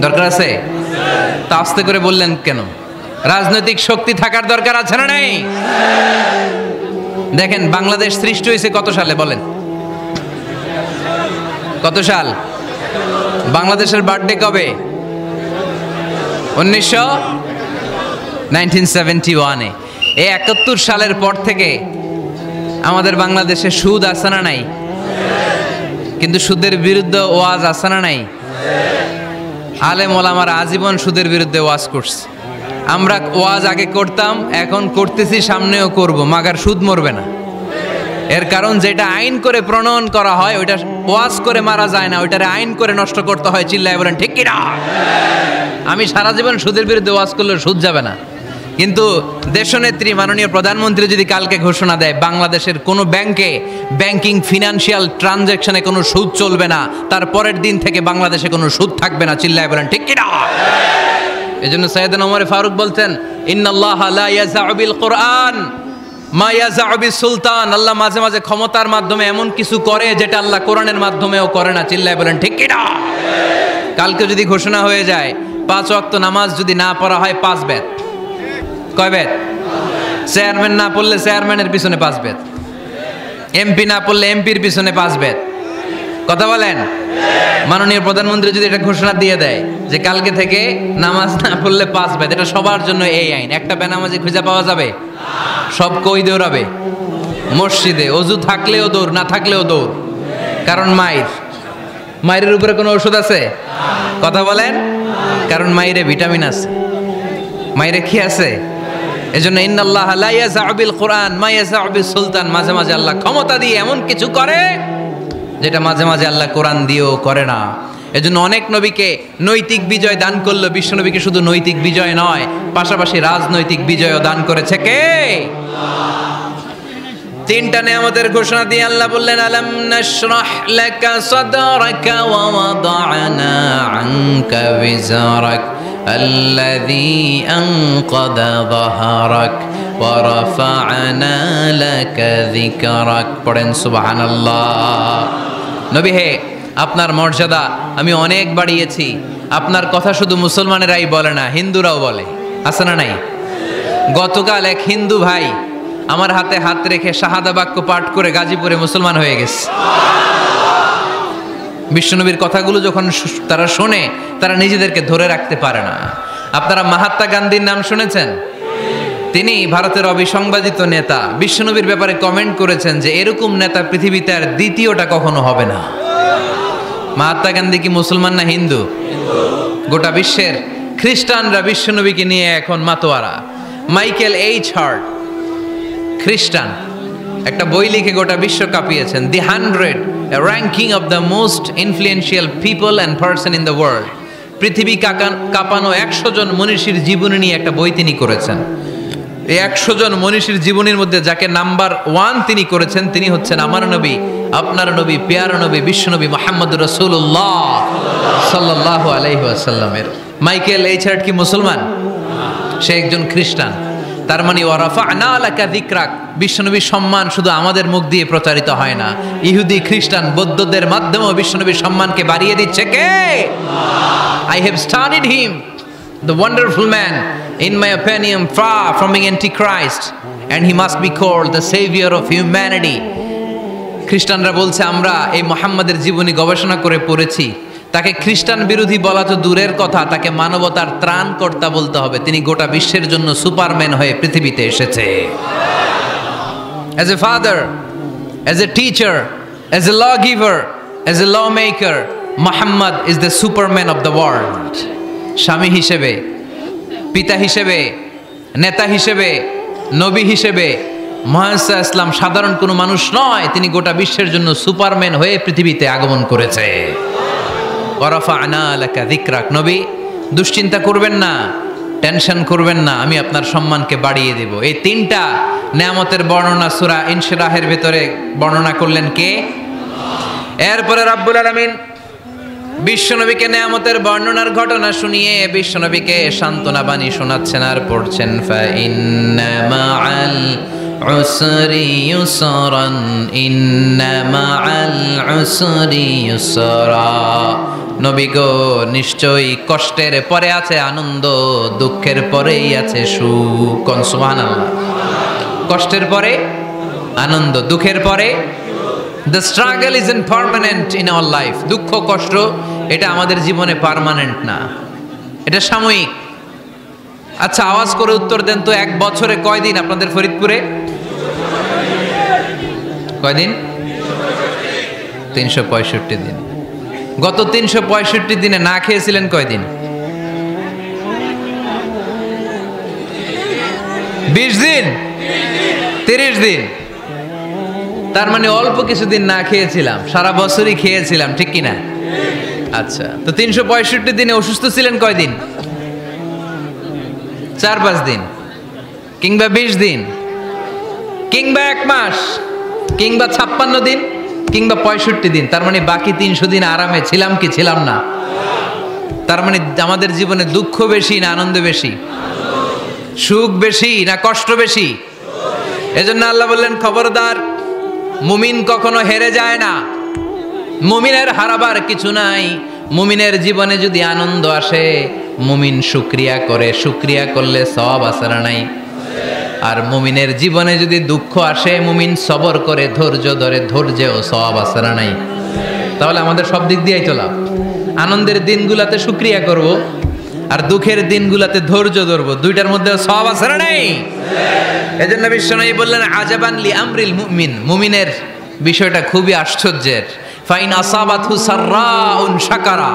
দরকার আছে? তা আস্তে করে বললেন কেন? রাজনৈতিক শক্তি থাকার দরকার আছে না নাই? দেখেন, বাংলাদেশ সৃষ্টি হয়েছে কত সালে বলেন? কত সাল? বাংলাদেশের বার্থডে কবে? 1971-এ। এই 71 সালের পর থেকে আমাদের বাংলাদেশে সুদ আছে না নাই? কিন্তু সুদের বিরুদ্ধে ওয়াজ আছে না নাই? আলেম ওলামারা আজীবন সুদের বিরুদ্ধে ওয়াজ করছে। আমরা ওয়াজ আগে করতাম, এখন করতেছি, সামনেও করব, মাগার সুদ মরবে না। এর কারণ যেটা আইন করে প্রণয়ন করা হয় ওইটা ওয়াজ করে মারা যায় না, ওইটারে আইন করে নষ্ট করতে হয়। চিল্লায় বলেন ঠিক কি না? আমি সারা জীবন সুদের বিরুদ্ধে ওয়াজ করলে সুদ যাবে না, কিন্তু দেশনেত্রী মাননীয় প্রধানমন্ত্রী যদি কালকে ঘোষণা দেয় বাংলাদেশের কোনো ব্যাংকে ব্যাংকিং ফিনান্সিয়াল ট্রানজ্যাকশনে কোনো সুদ চলবে না, তার পরের দিন থেকে বাংলাদেশে কোনো সুদ থাকবে না। চিল্লায় বলেন ঠিক কি না? এজন্য সাইয়েদনা ওমর ফারুক বলতেন, ইন্নাল্লাহা লা ইয়াযাউ বিল কুরআন মা ইয়াযাউ বিস সুলতান। আল্লাহ মাঝে মাঝে ক্ষমতার মাধ্যমে এমন কিছু করে যেটা আল্লাহ কোরআনের মাধ্যমেও করে না। চিল্লায় বলেন ঠিক কি না? কালকে যদি ঘোষণা হয়ে যায় 5 ওয়াক্ত নামাজ যদি না পড়া হয় 5 বেত। কয় বেত? চেয়ারম্যান না পড়লে চেয়ারম্যানের পিছনে 5 বেত, এমপি না পড়লে এমপির পিছনে 5 বেত। কথা বলেন? মাননীয় প্রধানমন্ত্রী যদি এটা ঘোষণা দিয়ে দেয় যে কালকে থেকে নামাজ না পড়লে 5 বেত, এটা সবার জন্য এই আইন। একটা বেনামাজি খুঁজে পাওয়া যাবে? সব কই দৌড়াবে মসজিদে, অজু থাকলেও দৌড়, না থাকলেও দৌড়। কারণ মায়ের উপরে কোনো ওষুধ আছে? কথা বলেন? কারণ মায়েরে ভিটামিন আছে, মায়েরে কি আছে? এজন্য ইন্নাল্লাহা লা ইয়াযাউ বিল কুরআন মা ইয়াযাউ বিস সুলতান। মাঝে মাঝে আল্লাহ ক্ষমতা দিয়ে এমন কিছু করে যেটা মাঝে মাঝে আল্লাহ কোরআন দিয়েও করে না। এজন্য অনেক নবীকে নৈতিক বিজয় দান করলো। বিশ্ব নবীকে শুধু নৈতিক বিজয় নয়, পাশাপাশি রাজনৈতিক বিজয়ও দান করেছে কে? তিনটা নিয়ামতের ঘোষণা দিয়ে আল্লাহ বললেন, আলাম নাশরাহ লাকা সাদরাকা ওয়া ওয়াদা'না আনকা বিজরাক আল্লাযী আনকাযা যাহরাক ওয়া রাফা'না লাকা যিকরাক। পড়েন সুবহানাল্লাহ। নবী হে, আপনার মর্যাদা আমি অনেক বাড়িয়েছি। আপনার কথা শুধু মুসলমানেরাই বলে না, হিন্দুরাও বলে। আছে না নাই? গতকাল এক হিন্দু ভাই আমার হাতে হাত রেখে শাহাদা বাক্য পাঠ করে গাজীপুরে মুসলমান হয়ে গেছে। বিশ্বনবীর কথাগুলো যখন তারা শোনে, তারা নিজেদেরকে ধরে রাখতে পারে না। আপনারা মহাত্মা গান্ধীর নাম শুনেছেন? তিনি ভারতের অবিসংবাদিত নেতা। বিশ্বনবীর ব্যাপারে কমেন্ট করেছেন যে এরকম নেতা পৃথিবীতে আর দ্বিতীয়টা কখনো হবে না। মহাত্মা গান্ধী কি মুসলমান না হিন্দু? গোটা বিশ্বের খ্রিস্টানরা বিশ্বনবীকে নিয়ে এখন মাতোয়ারা। মাইকেল এইচ হার্ট খ্রিস্টান, একটা বই লিখে গোটা বিশ্ব কাঁপিয়েছেন, দি 100 ranking of the most influential people and person in the world. পৃথিবী কাঁপানো 100 জন মনীষীর জীবনী নিয়ে একটা বই তিনি করেছেন। এই 100 জন মনীষীর জীবনীর মধ্যে যাকে নাম্বার 1 তিনি করেছেন, তিনি হচ্ছেন আমার নবী, আপনার নবী, পেয়ারা নবী, বিশ্বনবী মুহাম্মদুর রাসূলুল্লাহ সাল্লাল্লাহু আলাইহি ওয়াসাল্লামের। মাইকেল এইচ হার্ট কি মুসলমান? সে একজন খ্রিস্টান। তার মানে ওয়া রাফা'না লাকা যিকরাক, বিশ্বনবীর সম্মান শুধু আমাদের মুখ দিয়ে প্রচারিত হয় না, ইহুদি, খ্রিস্টান, বৌদ্ধদের মাধ্যমেও বিশ্বনবীর সম্মানকে বাড়িয়ে দিচ্ছে কে? I have studied him, the wonderful man, in my opinion far from being antichrist, and he must be called the savior of humanity. খ্রিস্টানরা বলছে আমরা এই মুহাম্মাদের জীবনী গবেষণা করে পড়েছি, তাকে খ্রিস্টান বিরোধী বলা তো দূরের কথা, তাকে মানবতার ত্রাণকর্তা বলতে হবে। তিনি গোটা বিশ্বের জন্য সুপারম্যান হয়ে পৃথিবীতে এসেছে। As a father, as a teacher, as a lawgiver, as a lawmaker, Muhammad is the superman of the world. স্বামী হিসেবে, পিতা হিসেবে, নেতা হিসেবে, নবী হিসেবে মুহাম্মদ ইসলাম সাধারণ কোনো মানুষ নয়, তিনি গোটা বিশ্বের জন্য সুপারম্যান হয়ে পৃথিবীতে আগমন করেছে। ওয়া রাফা'না লাকা যিকরাক। নবী, দুশ্চিন্তা করবেন না, টেনশন করবেন না, আমি আপনার সম্মানকে বাড়িয়ে দেব। এই তিনটা নিয়ামতের বর্ণনা সূরা ইনশিরাহের ভিতরে বর্ণনা করলেন কে? এরপরে রাব্বুল আলামিন বিশ্বনবীকে নেয়ামতের বর্ণনার ঘটনা শুনিয়ে বিশ্বনবীকে সান্ত্বনা বাণী শোনাচ্ছেন আর পড়ছেন ফা ইন্না মাআল উসরি ইউসরান ইন্না মাআল উসরি ইউসরা। নবী গো, নিশ্চয়ই কষ্টের পরে আছে আনন্দ, দুঃখের পরেই আছে সুখ। সুবহানাল্লাহ। কষ্টের পরে আনন্দ, দুঃখের পরে The struggle isn't permanent in our life. দুঃখ কষ্ট এটা আমাদের জীবনে পার্মানেন্ট না, এটা সাময়িক। আচ্ছা, আওয়াজ করে উত্তর দেন তো, এক বছরে কয়দিন আপনাদের ফরিদপুরে? কয়দিন? 365 দিন। গত 365 দিনে না খেয়েছিলেন কয়দিন? 20 দিন, 30 দিন। তার মানে অল্প কিছুদিন না খেয়েছিলাম, সারা বছরই খেয়েছিলাম, ঠিক কিনা? আচ্ছা, তো 365 দিনে অসুস্থ ছিলেন কয়দিন? 4-5 দিন, কিংবা 20 দিন, কিংবা 1 মাস, কিংবা 56 দিন, কিংবা 65 দিন। তার মানে বাকি 300 দিন আরামে ছিলাম কি ছিলাম না? তার মানে আমাদের জীবনে দুঃখ বেশি না আনন্দ বেশি? সুখ বেশি না কষ্ট বেশি? এজন্য আল্লাহ বললেন, খবরদার, মুমিন কখনো হেরে যায় না, মুমিনের হারাবার কিছু নাই। মুমিনের জীবনে যদি আনন্দ আসে, মুমিন শুকরিয়া করে, শুকরিয়া করলে সওয়াব আছে না নাই? আর মুমিনের জীবনে যদি দুঃখ আসে, মুমিন সবর করে, ধৈর্য ধরে, ধৈর্যেও সওয়াব আছে না নাই? তাহলে আমাদের সব দিক দিয়েই তো লাভ। আনন্দের দিনগুলাতে শুকরিয়া করব, আর দুঃখের দিনগুলাতে ধৈর্য ধরবো, দুইটার মধ্যে সওয়াব আছে না নাই? এজন্য বিশ্বনবী বললেন, আজাবান লি আমরিল মুমিন, মুমিনের বিষয়টা খুবই আশ্চর্যের। ফাইন আসাবাতহু সাররাউন শাকারা,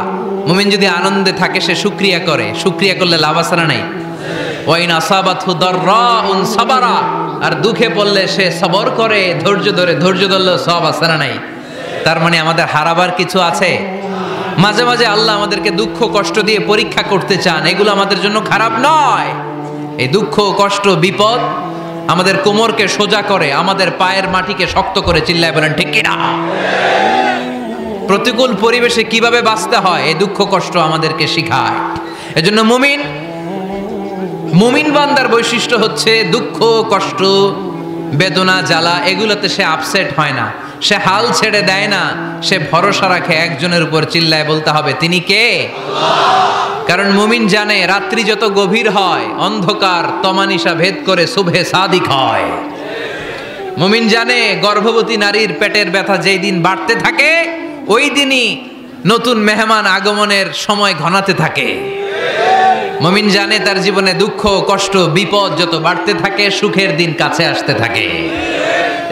মুমিন যদি আনন্দে থাকে সে শুকরিয়া করে, শুকরিয়া করলে লাভ আছে না নাই? ওয়াইন আসাবাতহু দাররাউন সাবারা, আর দুঃখে পড়লে সে সবর করে, ধৈর্য ধরে, ধৈর্য ধরলে সওয়াব আছে না নাই? তার মানে আমাদের হারাবার কিছু আছে। মাঝে মাঝে আল্লাহ আমাদেরকে দুঃখ কষ্ট দিয়ে পরীক্ষা করতে চান, এগুলো আমাদের জন্য খারাপ নয়। এই দুঃখ কষ্ট বিপদ আমাদের কোমরকে সোজা করে, আমাদের পায়ের মাটিকে শক্ত করে, চিল্লায় বলেন ঠিক কিনা? প্রতিকূল পরিবেশে কিভাবে বাঁচতে হয় এই দুঃখ কষ্ট আমাদেরকে শিখায়। এজন্য মুমিন বান্দার বৈশিষ্ট্য হচ্ছে দুঃখ কষ্ট বেদনা জ্বালা এগুলোতে সে আপসেট হয় না, সে হাল ছেড়ে দেয় না, সে ভরসা রাখে একজনের উপর। চিল্লায় বলতে হবে তিনি কে? কারণ মুমিন জানে রাত্রি যত গভীর হয়, অন্ধকার তমানিসা ভেদ করে সুবহে সাদিক হয়। মুমিন জানে গর্ভবতী নারীর পেটের ব্যথা যেই দিন বাড়তে থাকে, ওই দিনই নতুন মেহমান আগমনের সময় ঘনাতে থাকে। মুমিন জানে তার জীবনে দুঃখ কষ্ট বিপদ যত বাড়তে থাকে, সুখের দিন কাছে আসতে থাকে।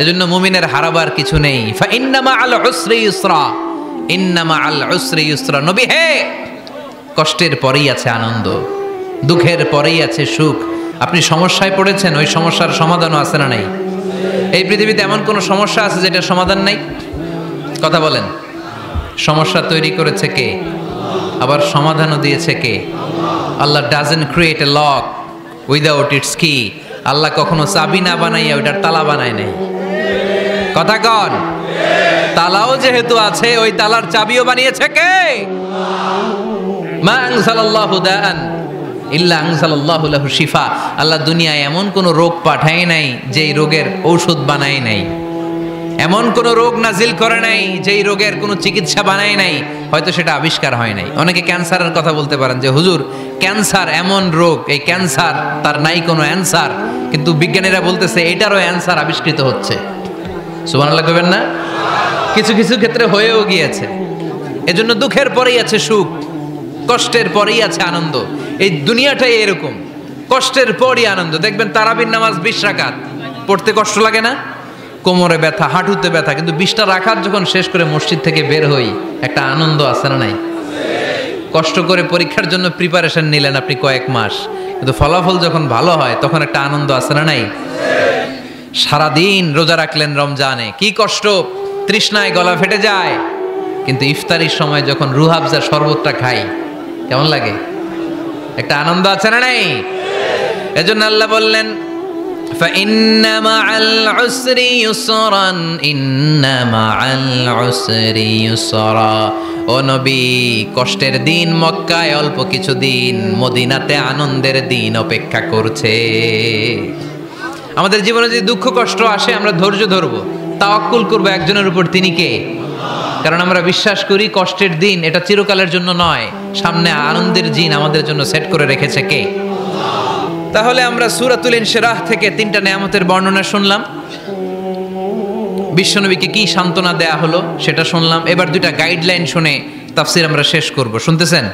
এজন্য মুমিনের হারাবার কিছু নেই। ফা ইন্না মাআল উসরি ইউসরা, ইন্না মাআল উসরি ইউসরা। নবী হে, কষ্টের পরেই আছে আনন্দ, দুঃখের পরেই আছে সুখ। আপনি সমস্যায় পড়েছেন, ওই সমস্যার সমাধানও আছে না নাই? এই পৃথিবীতে এমন কোনো সমস্যা আছে যেটার সমাধান নাই? কথা বলেন। সমস্যা তৈরি করেছে কে? আবার সমাধানও দিয়েছে কে? Allah doesn't create a lock without its key. Allah কখনো চাবি না বানাইয়া ওইটার তালা বানায় নাই। কথা কন। তালাও যেহেতু আছে, ওই তালার চাবিও বানিয়েছে কে? মা আনজালাল্লাহু দাআন ইল্লা আনজালাল্লাহু লাহু শিফা। আল্লাহ দুনিয়ায় এমন কোনো রোগ পাঠায় নাই যেই রোগের ঔষধ বানায় নাই, এমন কোনো রোগ নাজিল করে নাই যেই রোগের কোনো চিকিৎসা বানায় নাই, হয়তো সেটা আবিষ্কার হয় নাই। অনেকে ক্যান্সারের কথা বলতে পারেন যে হুজুর ক্যান্সার এমন রোগ, এই ক্যান্সার তার নাই কোনো অ্যান্সার, কিন্তু বিজ্ঞানীরা বলতেছে এটারও অ্যান্সার আবিষ্কৃত হচ্ছে। সুবহানাল্লাহ কইবেন না? কিছু কিছু ক্ষেত্রে হয়েও গিয়েছে। এজন্য দুঃখের পরেই আছে সুখ, কষ্টের পরেই আছে আনন্দ। এই দুনিয়াটাই এরকম, কষ্টের পরই আনন্দ। দেখবেন তারাবির নামাজ 20 রাকাত পড়তে কষ্ট লাগে না? কোমরে ব্যথা, হাঁটুতে ব্যথা, কিন্তু 20টা রাকাত যখন শেষ করে মসজিদ থেকে বের হই, একটা আনন্দ আছে না নাই? কষ্ট করে পরীক্ষার জন্য প্রিপারেশন নিলেন আপনি কয়েক মাস, কিন্তু ফলাফল যখন ভালো হয় তখন একটা আনন্দ আছে না নাই? সারাদিন রোজা রাখলেন রমজানে, কি কষ্ট, তৃষ্ণায় গলা ফেটে যায়, কিন্তু ইফতারির সময় যখন রুহাবজা শরবতটা খাই কেমন লাগে? একটা আনন্দ আছে না নাই? এজন্য আল্লাহ বললেন فإن مع العسر يسرا إن مع العسر يسرا ও নবী, কষ্টের দিন মক্কায় অল্প কিছু দিন, মদিনাতে আনন্দের দিন অপেক্ষা করছে। আমাদের জীবনে যদি দুঃখ কষ্ট আসে আমরা ধৈর্য ধরবো, তাওয়াক্কুল করবো একজনের উপর, তিনি কে? কারণ আমরা বিশ্বাস করি কষ্টের দিন এটা চিরকালের জন্য নয়, সামনে আনন্দের দিন আমাদের জন্য সেট করে রেখেছে কে? তাহলে আমরা সূরাতুল ইনশিরাহ থেকে 3টা নিয়ামতের বর্ণনা শুনলাম, বিশ্বনবীকে কি সান্ত্বনা দেয়া হলো সেটা শুনলাম। এবার 2টা গাইডলাইন শুনে তাফসীর আমরা শেষ করব। শুনতেছেন?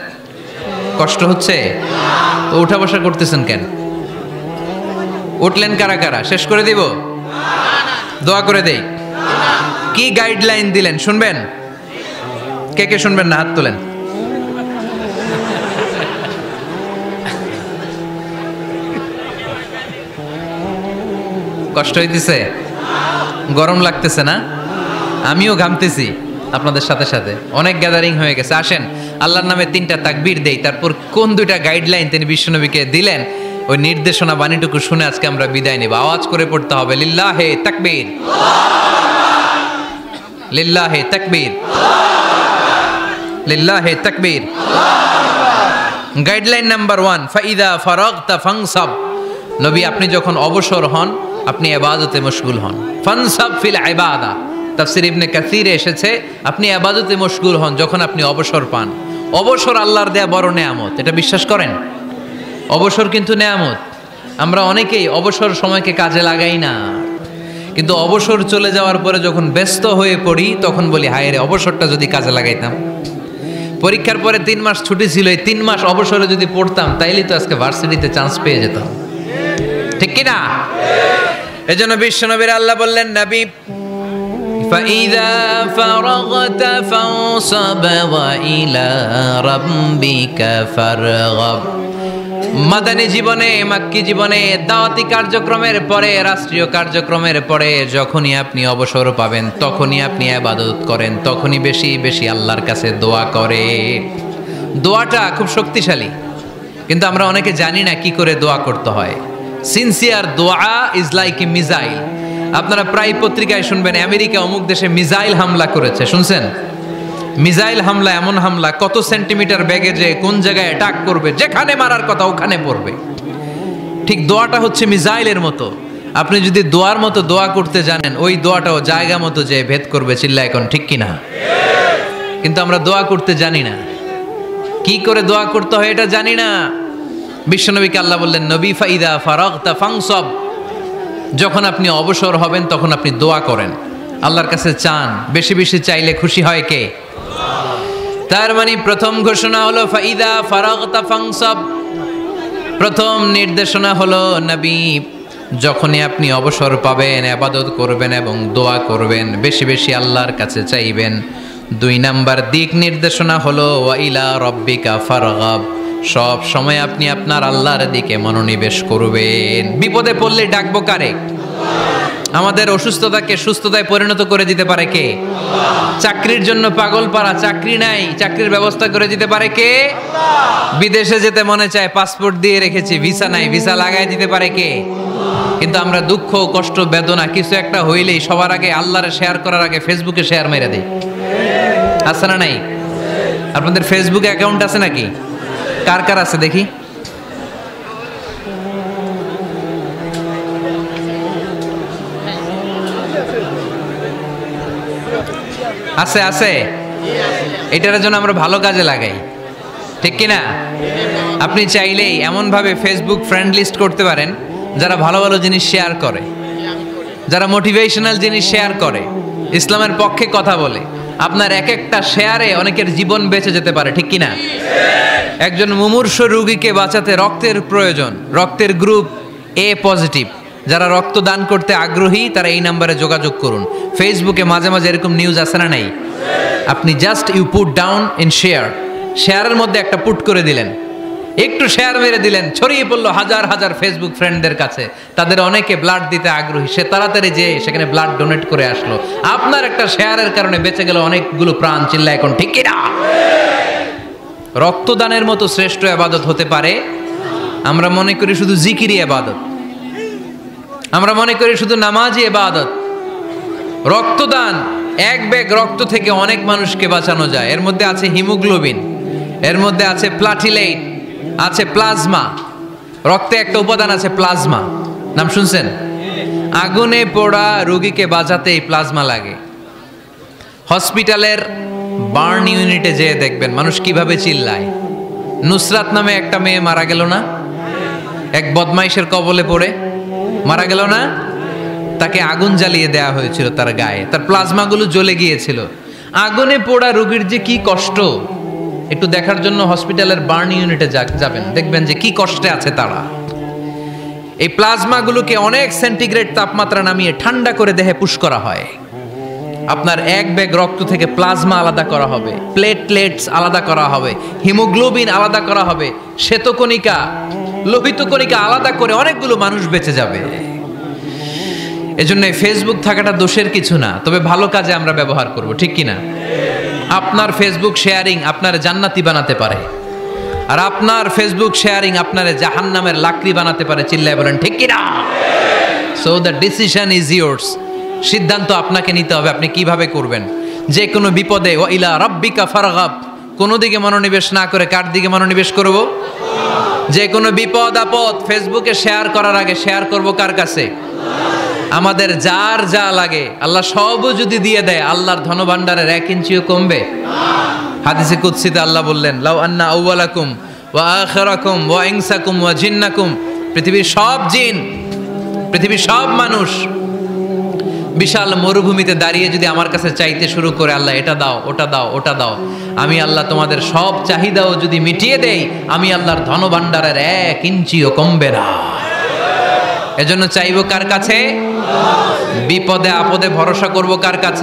কষ্ট হচ্ছে? উঠা বসা করতেছেন কেন? উঠলেন কারা কারা? শেষ করে দিব? দোয়া করে দেই। কি গাইডলাইন দিলেন শুনবেন? কে কে শুনবেন না হাত তোলেন। কষ্ট হইতেছে? গরম লাগতেছে না? আমিও ঘামতেছি আপনাদের সাথে সাথে। অনেক গ্যাদারিং হয়ে গেছে। আসেন আল্লাহর নামে 3টা তাকবীর দেই, তারপর কোন 2টা গাইডলাইন তিনি বিশ্বনবীকে দিলেন ওই নির্দেশনা বাণীটুকু শুনে আজকে আমরা বিদায় নেব। আওয়াজ করে পড়তে হবে লিল্লাহে তাকবীর, লিল্লাহে তাকবীর, লিল্লাহে তাকবীর। গাইডলাইন নাম্বার 1, ফাইদা ফারাগতা ফানসাব। নবী আপনি যখন অবসর হন আপনি ইবাদতে মশগুল হন। ফানসাব ফিল ইবাদা, তাফসীর ইবনে কাসিরে এসেছে আপনি ইবাদতে মশগুল হন যখন আপনি অবসর পান। অবসর আল্লাহর দেয়া বড় নেয়ামত, এটা বিশ্বাস করেন? অবসর কিন্তু নেয়ামত। আমরা অনেকেই অবসর সময়কে কাজে লাগাই না, কিন্তু অবসর চলে যাওয়ার পরে যখন ব্যস্ত হয়ে পড়ি তখন বলি হায় রে, অবসরটা যদি কাজে লাগাইতাম। পরীক্ষার পরে 3 মাস ছুটি ছিল, এই 3 মাস অবসরে যদি পড়তাম তাইলেই তো আজকে ভার্সিটিতে চান্স পেয়ে যেতাম, ঠিক কি না? এজন্য বিশ্বনবীর আল্লাহ বললেন নবী ফাইদা ফারাগতা ফানসাব ওয়া ইলা রাব্বিকা ফারগাব। মাদানী জীবনে, মাক্কি জীবনে, দাওয়াতি কার্যক্রমের পরে, রাষ্ট্রীয় কার্যক্রমের পরে যখনই আপনি অবসর পাবেন তখনই আপনি ইবাদত করেন, তখনই বেশি বেশি আল্লাহর কাছে দোয়া করে। দোয়াটা খুব শক্তিশালী, কিন্তু আমরা অনেকে জানি না কি করে দোয়া করতে হয়। সিনসিয়ার দোয়া ইজ লাইক এ মিসাইল। আপনারা প্রায় পত্রিকায় শুনবেন আমেরিকা অমুক দেশে মিসাইল হামলা করেছে, শুনছেন? মিসাইল হামলা এমন হামলা কত সেন্টিমিটার বেগে যে কোন জায়গায় অ্যাটাক করবে, যেখানে মারার কথা ওখানে পড়বে। ঠিক দোয়াটা হচ্ছে মিসাইলের মতো। আপনি যদি দোয়ার মতো দোয়া করতে জানেন ওই দোয়াটাও জায়গা মতো যে ভেদ করবে। চিল্লা এখন ঠিক কিনা? কিন্তু আমরা দোয়া করতে জানি না, কি করে দোয়া করতে হয় এটা জানি না। বিশ্বনবীকে আল্লাহ বললেন নবী ফাইদা ফারাগতা ফানসাব, যখন আপনি অবসর হবেন তখন আপনি দোয়া করেন, আল্লাহর কাছে চান। বেশি বেশি চাইলে খুশি হয় কে? তার মানে প্রথম ঘোষণা হলো ফাইদা ফারাগতা ফানসাব। প্রথম নির্দেশনা হলো নবী যখনই আপনি অবসর পাবেন ইবাদত করবেন এবং দোয়া করবেন, বেশি বেশি আল্লাহর কাছে চাইবেন। 2 নাম্বার দিক নির্দেশনা হলো ওয়া ইলা রাব্বিকা ফারগাব, সব সময় আপনি আপনার আল্লাহর দিকে মনোনিবেশ করবেন। বিপদে পড়লে ডাকবো কারে? আমাদের অসুস্থতাকে সুস্থতায় পরিণত করে দিতে পারে কে? চাকরির জন্য পাগল পারা, চাকরি নাই, চাকরির ব্যবস্থা করে দিতে পারে কে? বিদেশে যেতে মনে চায়, পাসপোর্ট দিয়ে রেখেছি, ভিসা নাই, ভিসা লাগাই দিতে পারে কে? কিন্তু আমরা দুঃখ কষ্ট বেদনা কিছু একটা হইলেই সবার আগে আল্লাহরে শেয়ার করার আগে ফেসবুকে শেয়ার মেরে দেই। আছে না নাই? আপনাদের ফেসবুকে অ্যাকাউন্ট আছে নাকি? কার কার আছে দেখি? আছে আছে। এটার জন্য আমরা ভালো কাজে লাগাই, ঠিক কিনা? আপনি চাইলেই এমন ভাবে ফেসবুক ফ্রেন্ড লিস্ট করতে পারেন যারা ভালো ভালো জিনিস শেয়ার করে, যারা মোটিভেশনাল জিনিস শেয়ার করে, ইসলামের পক্ষে কথা বলে। আপনার এক একটা শেয়ারে অনেকের জীবন বেঁচে যেতে পারে, ঠিক কিনা? একজন মুমূর্ষ রোগীকে বাঁচাতে রক্তের প্রয়োজন, রক্তের গ্রুপ এ পজিটিভ। যারা রক্ত দান করতে আগ্রহী তারা এই নাম্বারে যোগাযোগ করুন। ফেসবুকে মাঝে মাঝে এরকম নিউজ আসে না নাই? আপনি just you put down in share, শেয়ারের মধ্যে একটা পুট করে দিলেন, একটু শেয়ার মেরে দিলেন, ছড়িয়ে পড়লো হাজার হাজার ফেসবুক ফ্রেন্ডদের কাছে। তাদের অনেকে ব্লাড দিতে আগ্রহী, সে তাড়াতাড়ি যে সেখানে ব্লাড ডোনেট করে আসলো। আপনার একটা শেয়ারের কারণে বেঁচে গেল অনেকগুলো প্রাণ। চিল্লা এখন ঠিক কিনা? রক্তদানের মতো শ্রেষ্ঠ ইবাদত হতে পারে? আমরা মনে করি শুধু জিকিরই ইবাদত। আমরা মনে করি শুধু নামাজই ইবাদত। রক্তদান, এক ব্যাগ রক্ত থেকে অনেক মানুষকে বাঁচানো যায়। এর মধ্যে আছে হিমোগ্লোবিন, এর মধ্যে আছে প্লাটিলেট, আছে প্লাজমা। রক্তে একটা উপাদান আছে প্লাজমা, নাম শুনছেন? আগুনে পোড়া রোগীকে বাঁচাতে এই প্লাজমা লাগে। হসপিটালের বার্ন ইউনিটে যেয়ে দেখবেন মানুষ কিভাবে চিল্লায়। নুসরাত নামে একটা মেয়ে মারা গেল না, এক বদমাইশের কবলে পড়ে মারা গেল না? তাকে আগুন জ্বালিয়ে দেয়া হয়েছিল তার গায়ে, তার প্লাজমাগুলো জ্বলে গিয়েছিল। আগুনে পোড়া রোগীর যে কি কষ্ট, একটু দেখার জন্য হসপিটালের বার্ন ইউনিটে যাবেন, দেখবেন যে কি কষ্টে আছে তারা। এই প্লাজমাগুলোকে অনেক সেন্টিগ্রেড তাপমাত্রা নামিয়ে ঠান্ডা করে দেহে পুশ করা হয়। আপনার এক ব্যাগ রক্ত থেকে প্লাজমা আলাদা করা হবে, প্লেটলেটস আলাদা করা হবে, হিমোগ্লোবিন আলাদা করা হবে, শ্বেতকণিকা, লোহিত কণিকা আলাদা করে অনেকগুলো মানুষ বেঁচে যাবে। এজন্য ফেসবুক থাকাটা দোষের কিছু না, তবে ভালো কাজে আমরা ব্যবহার করব, ঠিক কিনা? আপনার ফেসবুক শেয়ারিং আপনার জান্নাতি বানাতে পারে, আর আপনার ফেসবুক শেয়ারিং আপনার জাহান্নামের লাকড়ি বানাতে পারে। চিল্লায় বলেন ঠিক কিনা? So the decision is yours. সিদ্ধান্ত আপনাকে নিতে হবে, আপনি কিভাবে করবেন। যে কোনো বিপদে ওয়া ইলা রাব্বিকা ফারগাব, কোনো দিকে মনোনিবেশ না করে কার দিকে মনোনিবেশ করব? যে কোনো বিপদ আপদ ফেসবুকে শেয়ার করার আগে শেয়ার করব কার কাছে? আমাদের যার যা লাগে আল্লাহ সবও যদি দিয়ে দেয়, আল্লাহর ধনভাণ্ডারের 1 ইঞ্চিও কমবে? হাদিসে কুদসিতে আল্লাহ বললেন, লাউ আন্না আউওয়ালাকুম ওয়া আখিরাকুম ওয়া ইনসাকুম ওয়া জিন্নাকুম, পৃথিবীর সব জিন, পৃথিবীর সব মানুষ বিশাল মরুভূমিতে দাঁড়িয়ে যদি আমার কাছে চাইতে শুরু করে, আল্লাহ এটা দাও, ওটা দাও, ওটা দাও, আমি আল্লাহ তোমাদের সব চাহিদাও যদি মিটিয়ে দেই, আমি আল্লাহর ধনভাণ্ডারের 1 ইঞ্চিও কমবে না। এজন্য চাইবো কার কাছে? বিপদে আপদে ভরসা করব কার কাছে?